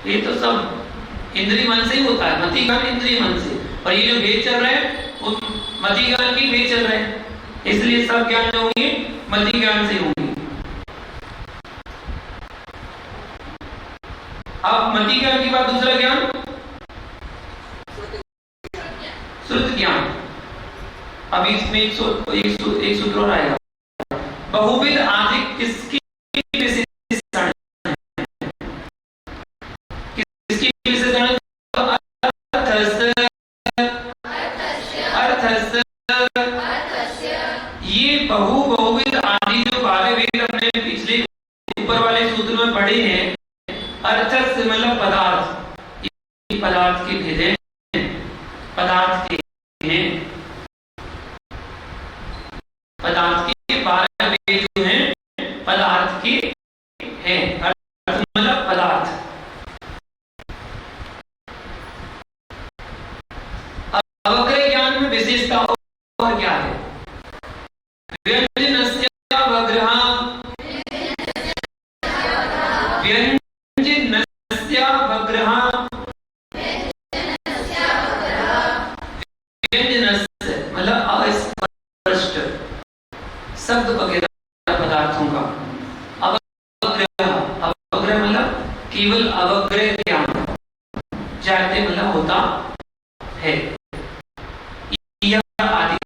ये तो सब इंद्रिय मन से ही होता है। मति ज्ञान इंद्रिय मन से, और ये जो भेद चल रहे हैं वो मति ज्ञान की भेद चल रहे हैं। इसलिए सब ज्ञान जो होंगे मति ज्ञान से होंगे। अब मति ज्ञान के बाद दूसरा ज्ञान श्रुत ज्ञान। अब इसमें एक सूत्र और आएगा। बहुविध आदि किसकी विशेषण है? किसकी विशेषण है? अर्थस्य। ये बहुविध आदि जो 12 वेद हमने पिछले ऊपर वाले सूत्र में पढ़े हैं, अर्थस्य मतलब पदार्थ, ये पदार्थ के भेद हैं, पदार्थ के हैं, पदार्थ के 12 वेद जो हैं पदार्थ के हैं। अर्थ मतलब पदार्थ। अवग्रह ज्ञान में विशेषता और क्या है? व्यंजनस्य अवग्रह, व्यंजनस्य अवग्रह, व्यंजनस्य मतलब अस्पष्ट शब्द वगैरह पदार्थों का। अवग्रह मतलब केवल अवग्रह ज्ञान, जायते मतलब होता है। यह आदि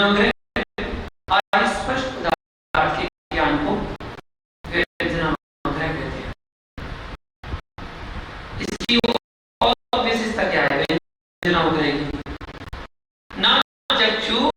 व्यंजना वगैरह और स्पष्ट पदार्थ के ज्ञान को व्यंजना वगैरह कहते हैं। इसकी और विशेषता क्या है व्यंजना वगैरह की? ना चक्षु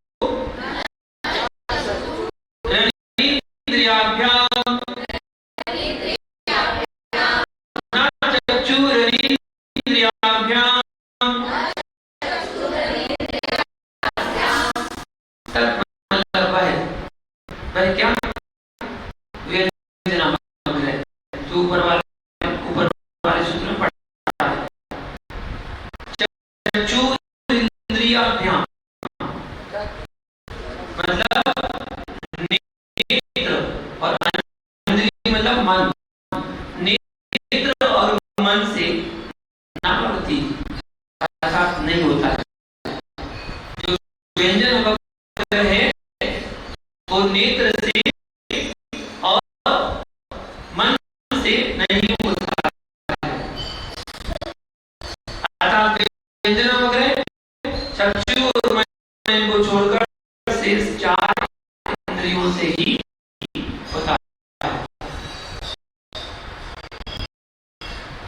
नहीं होता है। जो व्यंजन वगैरह है वो नेत्र से और मन से नहीं होता है। अर्थात व्यंजन वगैरह चक्षु और मन को छोड़कर शेष 4 इंद्रियों से ही होता है।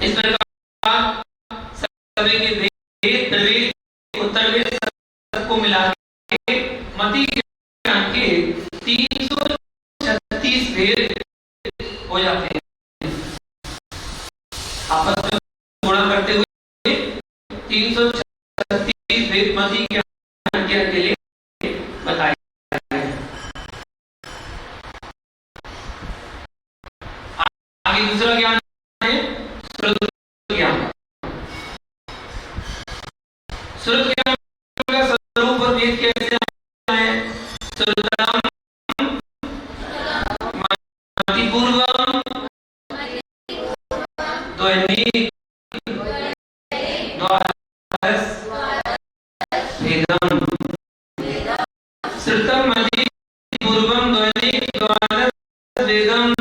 इस प्रकार सभी के भेद प्रवेद उत्तर वेद सबको मिला के मति ज्ञान के 336 भेद हो जाते हैं। आपस में गुणा करते हुए 336 भेद मति ज्ञान के अकेले बताए गए। आगे दूसरा ज्ञान है श्रुत ज्ञान। श्रुत ज्ञान का स्वरूप और भेद कैसे है? श्रुतम मतिपूर्वम ध्वनि द्वादश भेदम। श्रुतम मतिपूर्वम ध्वनि द्वादश भेदम।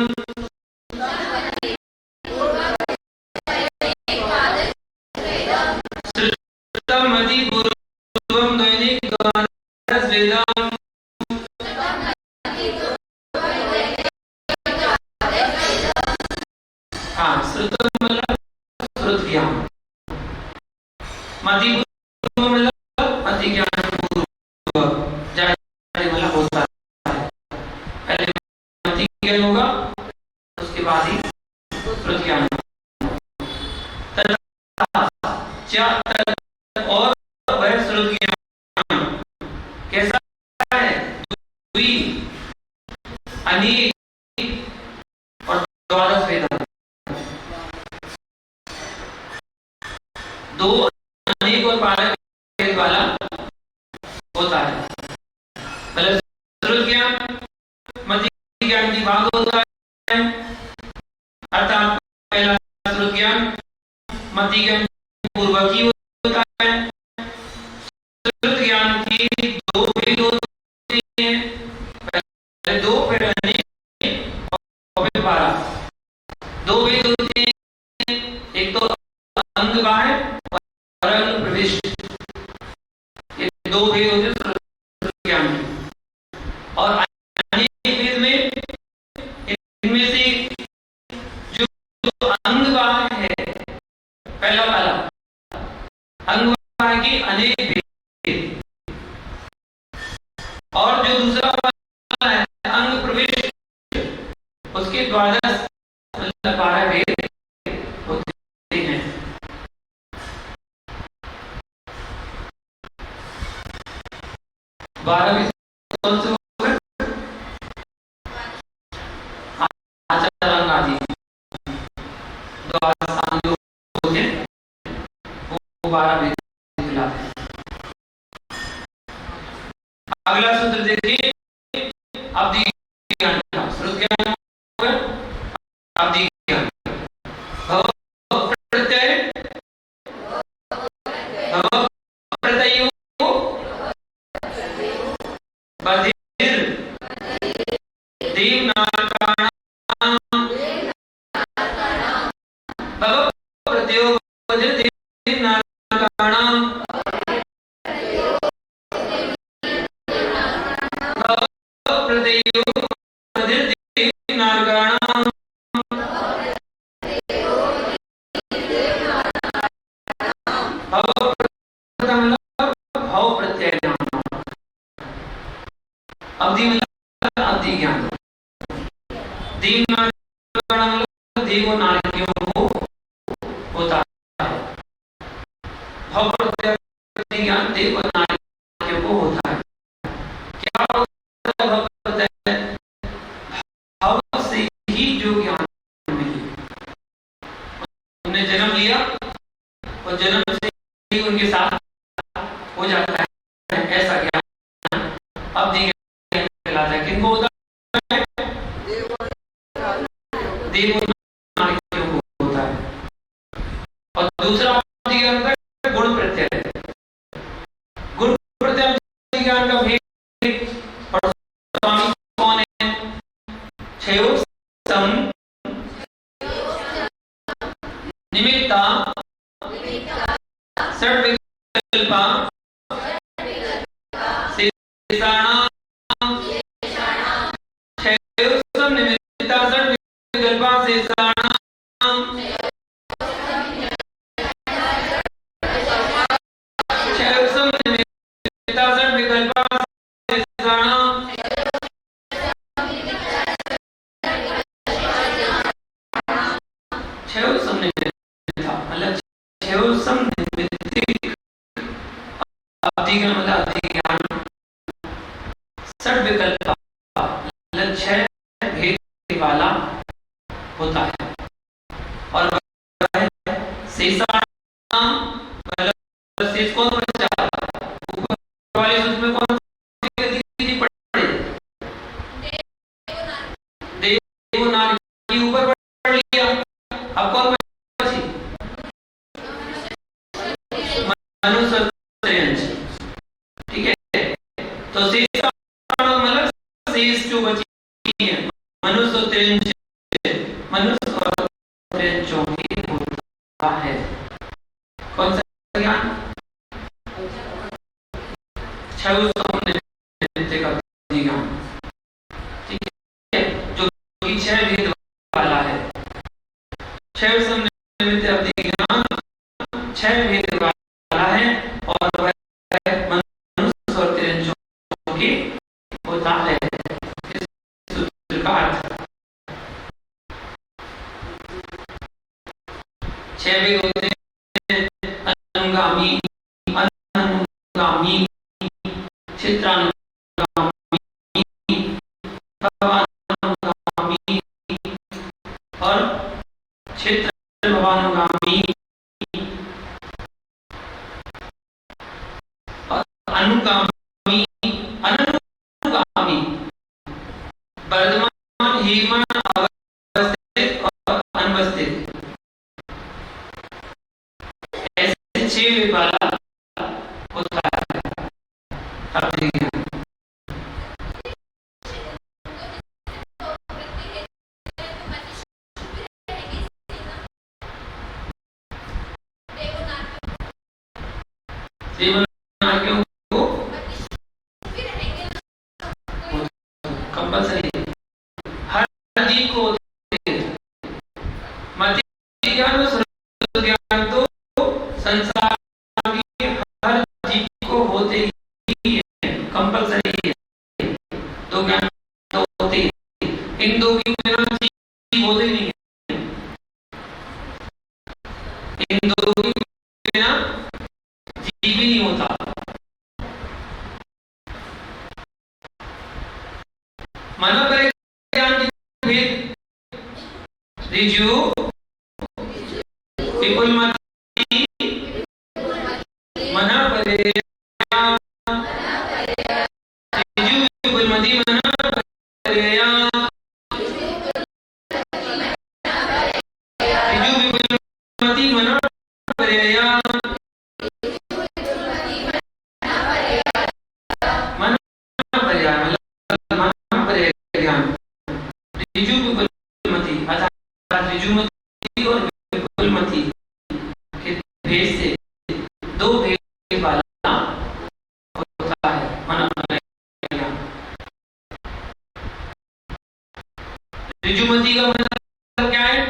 श्रुतम मतिपूर्वम ध्वनि द्वादश भेदम। श्रुतम मतलब श्रुत ज्ञान, मतिपूर्व मतलब मति ज्ञान पूर्व जाने वाला होता है। पहले मति ज्ञान होगा उसके बाद ही श्रुत ज्ञान। और वह श्रुत ज्ञान कैसा है? अनेक और द्वादश वेद। दो अनेक और 12 भेद वाला होता है। पहले श्रुत ज्ञान मति ज्ञान की भाग होता है। अर्थात पहला श्रुत ज्ञान मति ज्ञान पूर्वक ही होता है। श्रुत ज्ञान की 2 भेद होते हैं। पहले 2 फिर अनेक और फिर 12। 2 भेद होते हैं, एक तो अंग बाह्य और अंग प्रविष्ट। ये 2 भेद होते हैं श्रुत ज्ञान के। और अनेक भेद में इनमें से जो अंग बाह्य है, पहला वाला अंग बाह्य की अनेक भेद, और जो दूसरा वाला है अंग प्रविष्ट, उसके द्वादश मतलब 12 भेद होते हैं। बारह में कौन से हो गए? आचार आदि द्वारा जो होते हैं वो 12 भेद खिलाते हैं। अगला सूत्र देखिए, अवधि ज्ञान। श्रुत ज्ञान हो गया, अवधि ज्ञान। प्रत्यय प्रत्यय बधिर देवनाकाणां भव प्रत्ययो बधिर देवनाकाणां भाव प्रत्यय ज्ञान, अवधि मतलब अवधि ज्ञान, दीन देव नारियों को होता है, भाव प्रत्यय ज्ञान देव नारियों को होता है। क्या होता है भाव प्रत्यय? भाव से ही जो ज्ञान मिले, उन्हें जन्म लिया और जन्म से ही उनके साथ हो जाता है, ऐसा ज्ञान अवधि ज्ञान कहलाता है। किनको होता है? देव नारियों को होता है। और दूसरा अवधि ज्ञान होता है गुण प्रत्यय। गुण प्रत्यय ज्ञान का भेद और स्वामी कौन है? क्षयो सम निमित्ता षड विकल्पा शेषाणां क्षयो सम निमित्ता षड विकल्पा शेषाणां क्षयो सम निमित्ता षड विकल्पा शेषाणां क्षयो सम निमित्ता मतलब क्षयो सम निमित्त अवधि ज्ञान मतलब अवधि ज्ञान, षड विकल्प मतलब छह भेद वाला होता है। और शेषाणां मतलब शेष कौन बचा? ऊपर वाले सूत्र में कौन सी गतिविधि पढ़े? देव नारी ऊपर पढ़ लिया। अब कौन बची? मनुष्य त्रियंश। ठीक है, तो शेषाणां मतलब शेष जो बची है मनुष्य त्रियंश, मनुष्य और त्रियंशों की होता है। कौन सा ज्ञान? क्षय का ज्ञान। ठीक है, जो कि छह भेद वाला है। क्षय निमित्त अवधि ज्ञान छह भेद वाला है और वह मनुष्य और त्रियंशों की होता है। इस सूत्र का अर्थ छह भेद होते हैं: अनुगामी, अनुगामी, क्षेत्रानुगामी, भवानुगामी और क्षेत्र भवानुगामी और अनुगामी, अनुगामी, वर्तमान, हीमान, अवस्थित और अनुवस्थित, ऐसे छह भेद वाला होता है अवधि ज्ञान। देवनारियों को कंपल्सरी हर जीव को होते हैं। मति ज्ञान और सर्व ज्ञान तो संसार के हर जीव को होते ही है, कंपल्सरी है। दो ज्ञान तो होते ही, इन दो के बिना जीव होते ही नहीं है। इन दो के बिना जीव ही नहीं होता। मानव करे ज्ञान के भेद ऋजु, विपुलमति, मना परे, ऋजु विपुलमति मना परेया, ऋजु विपुलमति मना परेया, ऋजु विपुलमति अर्थात ऋजुमति और विपुलमति के भेद से दो भेद वाला होता है मन ज्ञान। ऋजुमती का मतलब क्या है?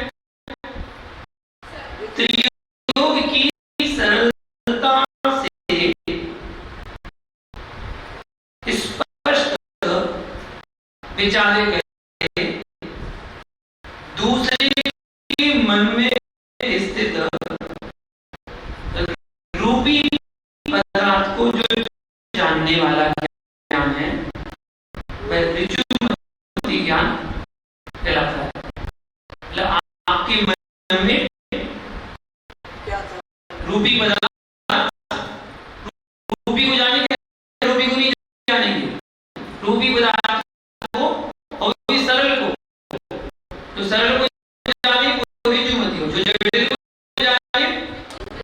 त्रियोग की सरलता से स्पष्ट विचारे गए दूसरे के मन में स्थित रूपी पदार्थ को जो जानने वाला ज्ञान है वह ऋजुमती ज्ञान कहलाता है। मतलब आपके मन में रूपी पदार्थ, रूपी को जानेंगे, रूपी को नहीं जानेंगे, रूपी पदार्थ को और सरल को, तो सरल को जाने वो ऋजुमती हो, जो जटिल को जाने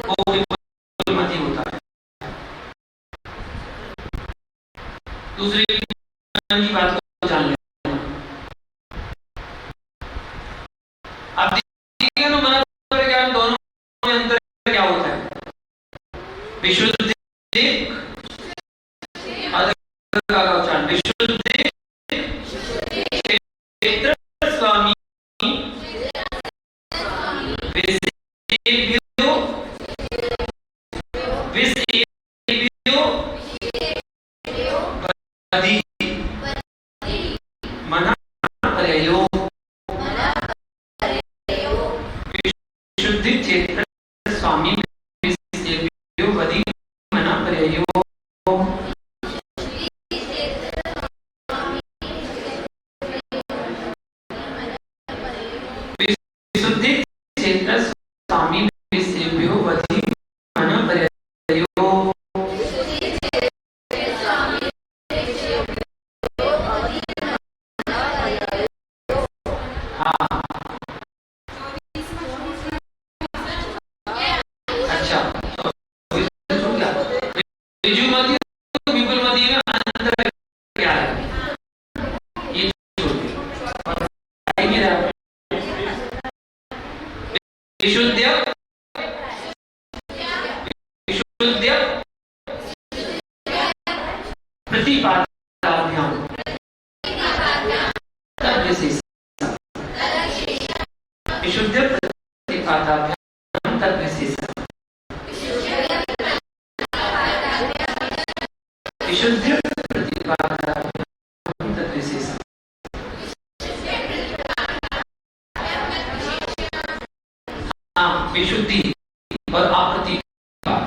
वो विपुलमती होता है। दूसरी की बात को जान लें। आप देखिए ना, मन और ज्ञान दोनों में अंतर क्या होता है? विशुद्ध क्षेत्र स्वामी मना प्रयो विशुद्धि क्षेत्र स्वामी वधि मना प्रयो विशुद्धि क्षेत्र स्वामी सेव्यो वधि मना प्रयो। ऋजुमती और विपुलमती में अंतर क्या है? ये विशुद्ध प्रतिपादाभ्याम तद्विशेषः। विशुद्ध प्रतिपादाभ्याम तद्विशेषः। विशुद्ध प्रतिपादाभ्याम तद्विशेषः। विशुद्धि और अप्रतिपाद,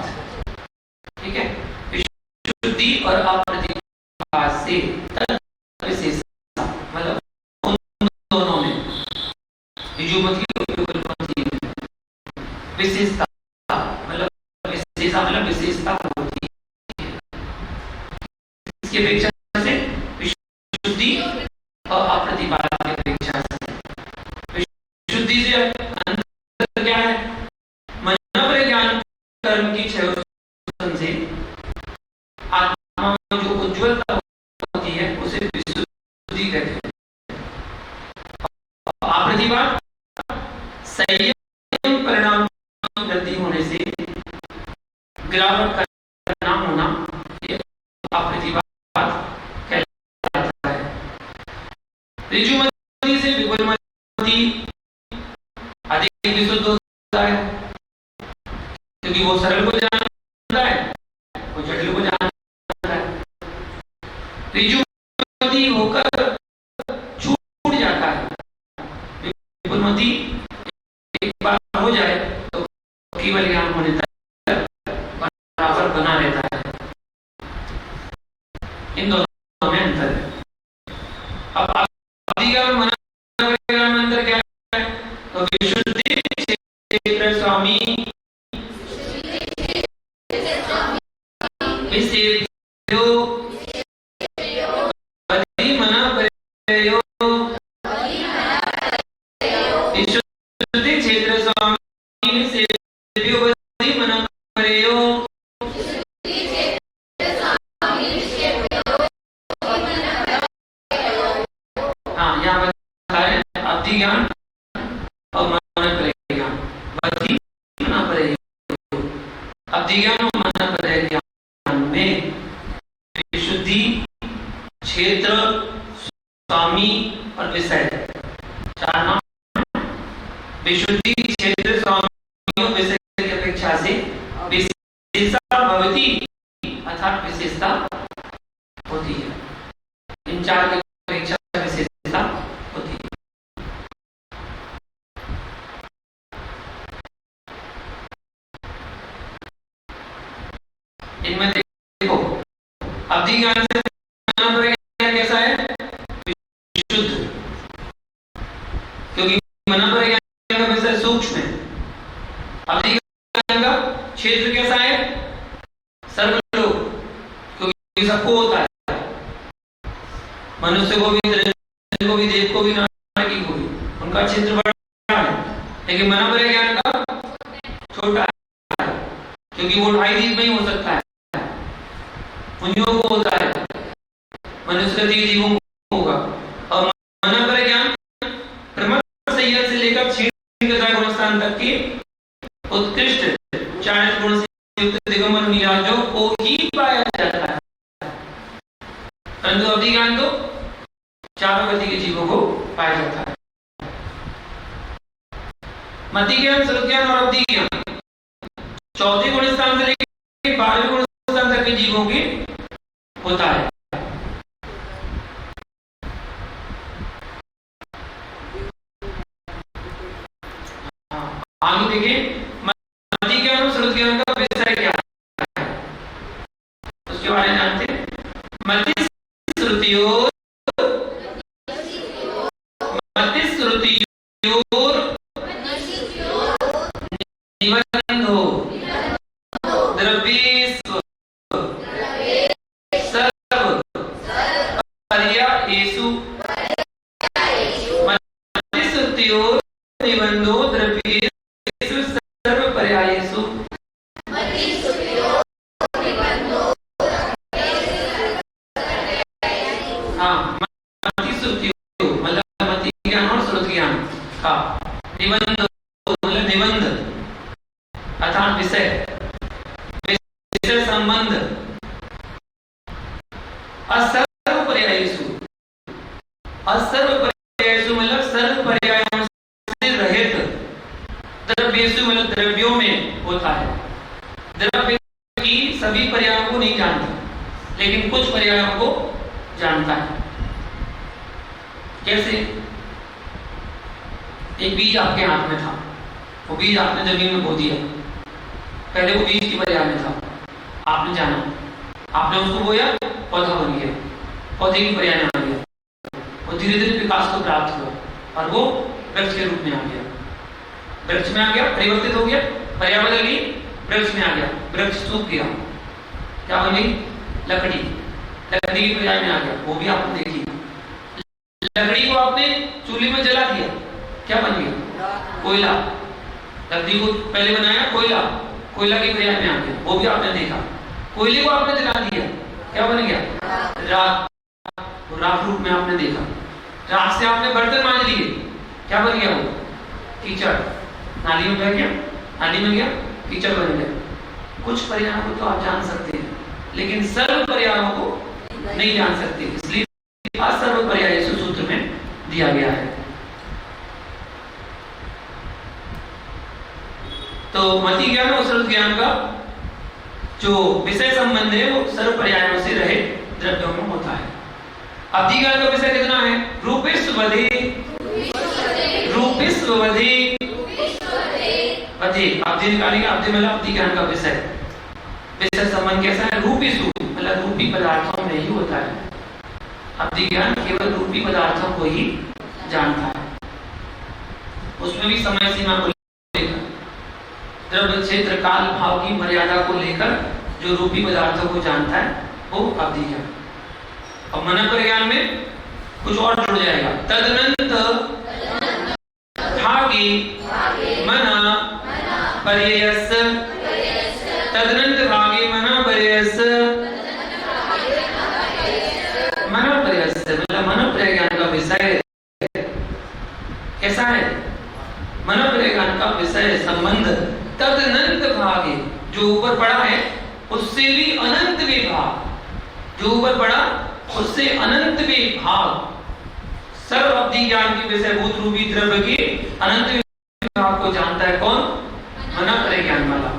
ठीक है? विशुद्धि और अप्रतिपाद से तद्विशेषः, मतलब उन दोनों में, ऋजुमती और विपुलमती में विशेषता, मतलब विशेषता होती है। इसकी अपेक्षा से विशुद्धि और अप्रतिपाद की अपेक्षा से विशुद्धि से अंतर क्या है? मन पर ज्ञान कर्म की क्षय से आत्मा में जो उज्ज्वलता होती है उसे विशुद्धि कहते हैं। अप्रतिपाद संयम परिणाम की वृद्धि होने से गिरावट का नाम होना, ये अप्रतिपाद कहलाता है। ऋजुमती से विपुलमती अधिक विशुद्ध होता है क्योंकि वो सरल को जानता है, वो जटिल को जानता है। ऋजुमती होकर छूट जाता है, विपुलमती एक बार हो जाए तो केवल ज्ञान होने तक बराबर बना रहता है। इन दोनों में अंतर है। अब अधिगम मन में अंतर क्या है? तो विशुद्धि क्षेत्र स्वामी विसेव्यो वधि मना प्रयो। विशुद्धि क्षेत्र स्वामी विसेव्यो वधि मना प्रयो। हाँ, यहाँ बता रहे हैं अवधि ज्ञान और मन ज्ञान, वधि मना प्रयो। अवधि ज्ञान और मन ज्ञान में विशुद्धि क्षेत्र स्वामी और विषय, चार नाम विशुद्धि क्षेत्र स्वामियों विषय की अपेक्षा से विशेषता भवती अर्थात विशेषता होती है। इन चार की अपेक्षा विशेषता होती है। इनमें देखो अवधि ज्ञान से कैसा है विशुद्ध, क्योंकि मनोपर ज्ञान का विषय सूक्ष्म है। अवधि ज्ञान का क्षेत्र कैसा है सर्वलोक, क्योंकि सबको होता है, मनुष्य को भी, दरिद्र को भी, देव को भी, नारकी को भी, उनका क्षेत्र बड़ा है। लेकिन मनोपर ज्ञान का छोटा है, क्योंकि वो 2.5 दीप में ही हो सकता है। मुनियों को होता है, मनुष्य का जीवों को होगा। और मनोपर ज्ञान प्रमथ संयत से लेकर क्षीण गुणस्थान तक की उत्कृष्ट 40 गुण से युक्त दिगंबर नीराजों को ही पाया जाता है। परंतु अवधि ज्ञान तो चारों गति के जीवों को पाया जाता है। मति ज्ञान, स्वरूप ज्ञान और अवधि ज्ञान चौथे गुणस्थान से लेकर 12वें गुणस्थान तक के जीवों के होता है। आगे देखिए मति ज्ञान और स्वरूप ज्ञान का विषय क्या है, उसके बारे में जानते हैं। मति श्रुतियों निबंधो द्रव्येषु सर्व पर्यायेषु मति श्रुतियों निबंधो द्रव्येषु सर्व पर्यायेषु मति श्रुतियों मतलब मति ज्ञान और श्रुति ज्ञान का निबंध मतलब निबंध अर्थात विषय, विषय संबंध असर्व पर्यायेषु, असर्व पर्यायेषु मतलब सर्व पर्यायों से रहित, द्रव्येषु मतलब द्रव्यों में होता है। द्रव्य की सभी पर्यायों को नहीं जानता, लेकिन कुछ पर्यायों को जानता है। कैसे? एक बीज आपके हाथ में था, वो बीज आपने जमीन में बो दिया। पहले वो बीज की पर्याय में था, आपने जाना, आपने उसको बोया, पौधा बन गया, पौधे की पर्याय में आ गया, वो धीरे धीरे विकास को प्राप्त हुआ और वो वृक्ष के रूप में आ गया। वृक्ष में आ गया, परिवर्तित हो गया, पर्याय बदल गई, वृक्ष में आ गया, वृक्ष सूख गया, क्या बन गई? लकड़ी, लकड़ी की पर्याय में आ गया, वो भी आपने देखी। लकड़ी को आपने चूल्हे में जला दिया, क्या बन गया? कोयला। लकड़ी को पहले बनाया कोयला, कोयला की पर्याय में आ गया, वो भी आपने देखा। कोयले को आपने जला दिया, क्या बन गया? राख, राख रूप में आपने देखा। राख से आपने बर्तन मांज लिए, क्या बन गया? वो कीचड़, नाली में बह गया, नाली में गया, कीचड़ बन गया। कुछ पर्यायों को तो आप जान सकते हैं, लेकिन सर्व पर्यायों को नहीं जान सकते, इसलिए असर्व पर्यायेषु सूत्र में दिया गया है। तो मति ज्ञान और श्रुत ज्ञान का जो विषय संबंध है वो सर्व पर्यायों से रहे द्रव्यों में होता है। अवधि ज्ञान का विषय कितना है? रूपेष्वधे, रूपेष्वधे, अवधि, अवधि निकालेंगे, अवधि मतलब अवधि ज्ञान का विषय। विषय संबंध कैसा है? रूपेषु मतलब रूपी पदार्थों में ही होता है। अवधि ज्ञान केवल रूपी पदार्थों को ही जानता है, उसमें भी समय सीमा को लेकर, द्रव्य क्षेत्र काल भाव की मर्यादा को लेकर जो रूपी पदार्थों को जानता है वो अवधि ज्ञान। और मनोपर ज्ञान में कुछ और जुड़ जाएगा। तदनंत भागे मना पर्ययस, तदनंत भागे मना पर्ययस, मना पर्ययस मतलब मनोपर ज्ञान का विषय कैसा है? मनोपर ज्ञान का विषय संबंध तदनंत भागे, जो ऊपर पड़ा है उससे भी अनंत विभाग, जो ऊपर पड़ा उससे अनंत विभाग सर्व अवधि ज्ञान की विषयभूत रूपी द्रव्य की अनंत विभाग को जानता है कौन? मनपरय ज्ञान वाला।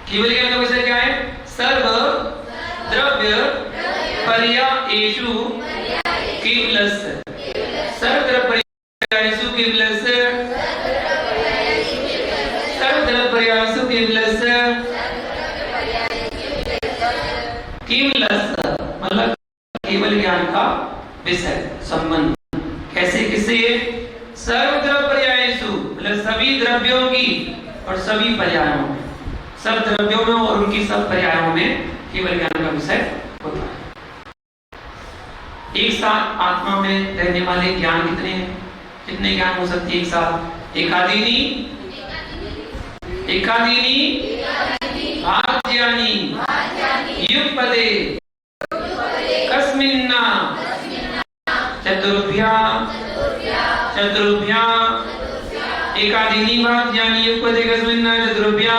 केवल ज्ञान का विषय क्या है? सर्व द्रव्य पर्यायेषु केवलस्य। सर्व द्रव्य पर्यायेषु केवलस्य। सर्व द्रव्य पर्यायेषु केवलस्य। केवलस्य मतलब केवल ज्ञान का विषय संबंध। कैसे किसे? सर्व द्रव्य पर्यायेषु मतलब सभी द्रव्यों की और सभी पर्यायों में, सब द्रव्यों में और उनकी सब पर्यायों में केवल ज्ञान का विषय होता है। एक साथ आत्मा में रहने वाले ज्ञान कितने हैं? कितने ज्ञान हो सकते हैं एक साथ? एकादीनी, एकादीनी, भाज्यानि, युगपदे, कस्मिन्ना, चतुर्भ्या, चतुर्भ्या, एकादीनि भाज्यानि युगपदे कस्मिन्ना चतुर्भ्या,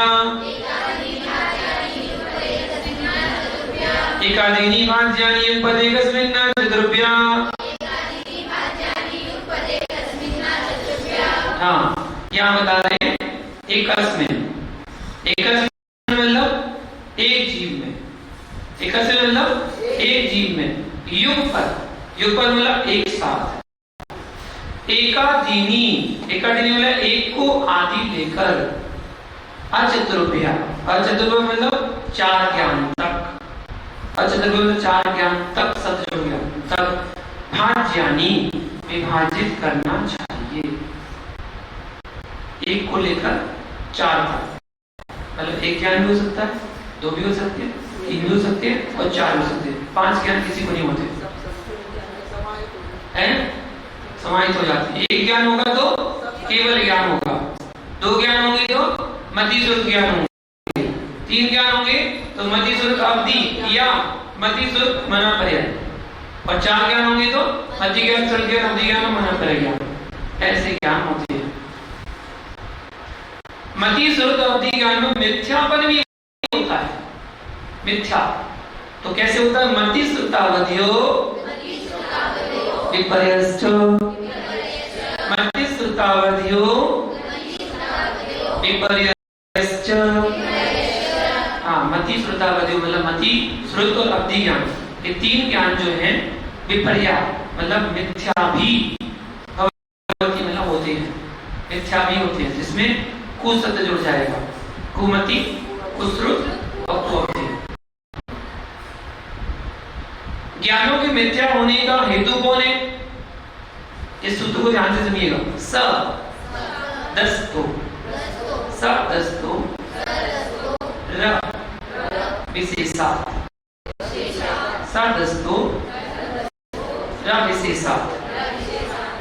एकादीनि भाज्यानि युगपदे कस्मिन्ना चतुर्भ्या। हाँ, यहाँ बता रहे हैं एकस्मिन्, एकस्मिन् मतलब एक जीव में, एकस्मिन् मतलब एक जीव में, युगपद, युगपद मतलब एक साथ, एकादीनि, एकादीनि मतलब एक को आदि लेकर, अचतुर्भ्या, अचतुर्भ्या मतलब चार ज्ञान तक, अचतुर्भ्या मतलब चार ज्ञान तक सत हो गया, तब भाज्यानि विभाजित करना चाहिए, एक को लेकर चार तक। मतलब एक ज्ञान भी हो सकता है, दो भी हो सकते हैं, तीन भी हो सकते हैं और चार हो सकते हैं। पांच ज्ञान किसी को नहीं होते हैं, समाहित हो जाते हैं। एक ज्ञान होगा तो केवल ज्ञान होगा, दो ज्ञान होंगे तो मतिशुल्क ज्ञान होंगे, तीन ज्ञान होंगे तो मतिशुल्क अवधि या मतिशुल्क मनपरय, और चार ज्ञान होंगे तो मति ज्ञान, शुल्क ज्ञान, अवधि ज्ञान और मनपरय ज्ञान। ऐसे ज्ञान होते हैं। मति श्रुत अवधि ज्ञान में मिथ्यापन भी होता है। मिथ्या तो कैसे होता है? मति श्रुतावधियो विपर्यस्त, मति श्रुतावधियो विपर्यस्त। हाँ, मति श्रुतावधियो मतलब मति श्रुत और अवधि ज्ञान, ये तीन ज्ञान जो हैं विपर्य मतलब मिथ्या भी मतलब होते हैं, मिथ्या भी होते हैं, जिसमें कुसत्य जुड़ जाएगा, कुमति, कुश्रुत और कुअवधि। ज्ञानों के मिथ्या होने का हेतु कौन है? इस सूत्र को ध्यान से सुनिएगा। स दस्तो, स दस्तो, र विशेषात्, स दस्तो, र विशेषात्।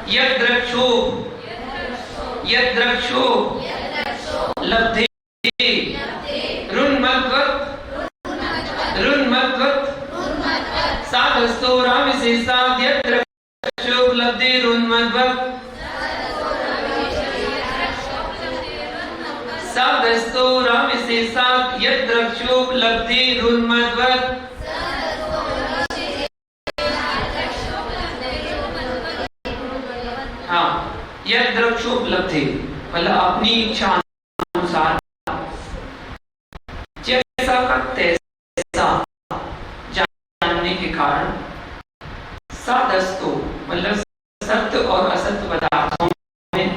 यद् द्रक्षो, यद् द्रक्षो लब्धे रुन्मद्वत्, रुन्मद्वत्, साधस्तो रामविशेषात् यद् द्रक्षो लब्धे रुन्मद्वत्, साधस्तो रामविशेषात् यद् द्रक्षो लब्धे रुन्मद्वत्। हाँ, यद् द्रक्षो लब्धे मतलब अपनी इच्छा अनुसार, जैसा का तैसा जानने के कारण, साधस्तो मतलब सत्य और असत्य पदार्थों में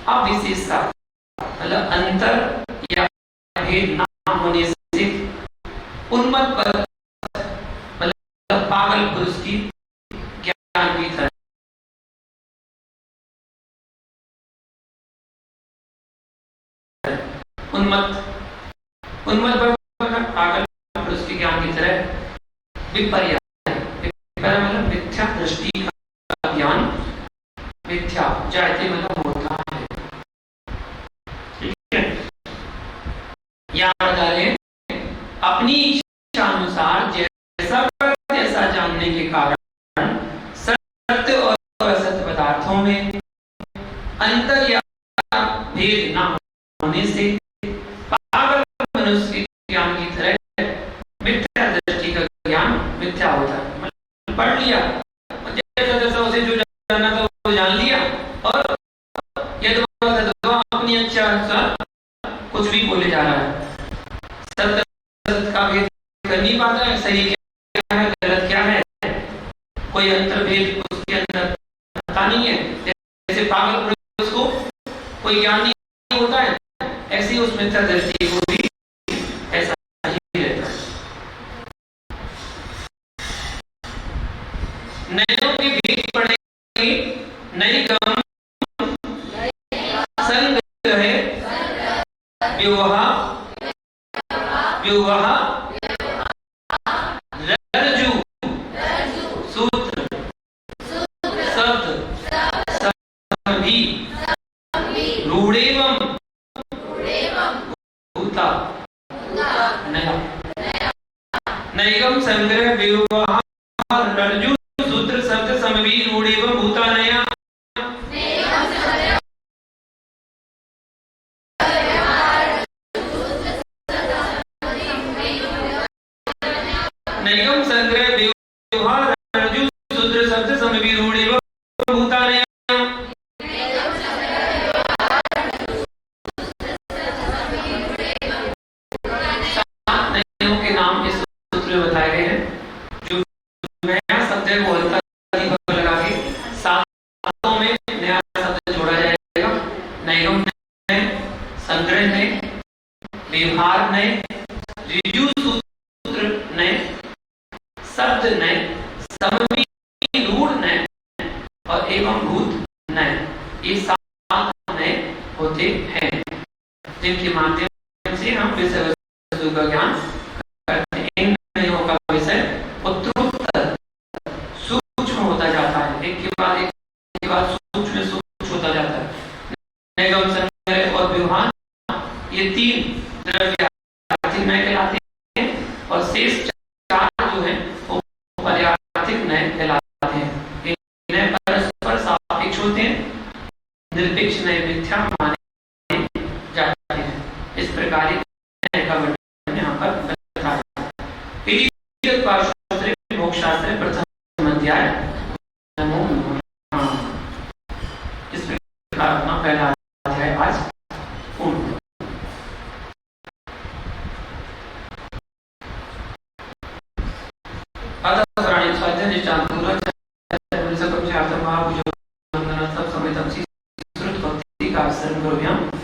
अविशेषता मतलब अंतर या भेद ना होने से उन्मत्त मतलब पागल पुरुष की ज्ञान की तरह, उन्मत्त, उन्मत्त पागल पुरुष के ज्ञान की तरह विपर्य, विपर्य मतलब मिथ्या दृष्टि का ज्ञान, मिथ्या जायते मतलब होता है। ठीक है, यहाँ बता रहे हैं अपनी इच्छा अनुसार जैसा जैसा जानने के कारण सत्य और असत्य पदार्थों में अंतर या भेद ना होने से पागल मनुष्य के ज्ञान की तरह मिथ्या दृष्टि का ज्ञान मिथ्या होता है। पढ़ लिया जैसा जैसा उसे जो जाना था वो जान लिया, और यद अपनी अच्छा कुछ भी बोले जा रहा है, सत्य असत का भेद कर नहीं पाता है, सही क्या है गलत क्या है, कोई अंतर्भेद उसके अंदर पता नहीं है। जैसे पागल पुरुष को कोई ज्ञान नहीं होता है, ऐसे ही उसमें दृष्टि को भी ऐसा ही रहता है। नयों के बीच पड़ेगी नई गम संग है विवाह रज्जु सूत्र शब्द सभी रूढ़ेवम भूता नया नैगम संग्रह विवाह रज्जु सूत्र शब्द समवी रूढ़ेवम भूता नया नैगम संग्रह विवाह रज्जु सूत्र शब्द समवी रूढ़ेवम भूता नया। के नाम इस सूत्र में बताए गए हैं, जो नया शब्द है वो हल्का लगा के सातों में नया शब्द जोड़ा जाएगा। नैगम ने, संग्रह ने, व्यवहार ने, ऋजु सूत्र ने, शब्द ने, समवी रूढ़ ने और एवं भूत ने, ये सात ने होते हैं जिनके माध्यम से हम विषय वस्तु का ज्ञान करते हैं। इन नयों का विषय उत्तरोत्तर सूक्ष्म होता जाता है, एक के बाद सूक्ष्म होता जाता है। नैगम संग्रह और व्यवहार ये तीन द्रव्यार्थिक नय कहलाते हैं, और शेष चार जो है वो पर्यार्थिक नय कहलाते हैं। ये नय परस्पर सापेक्ष होते हैं, निरपेक्ष नय मिथ्या माने जाते हैं। इस प्रकार का वर्णन यहाँ पर बताया है। मोक्ष शास्त्र प्रथम अध्याय नमो नमः। इस प्रकार अपना पहला अध्याय आज पूर्ण। सब समेत श्रुत भक्ति का आचरण करो।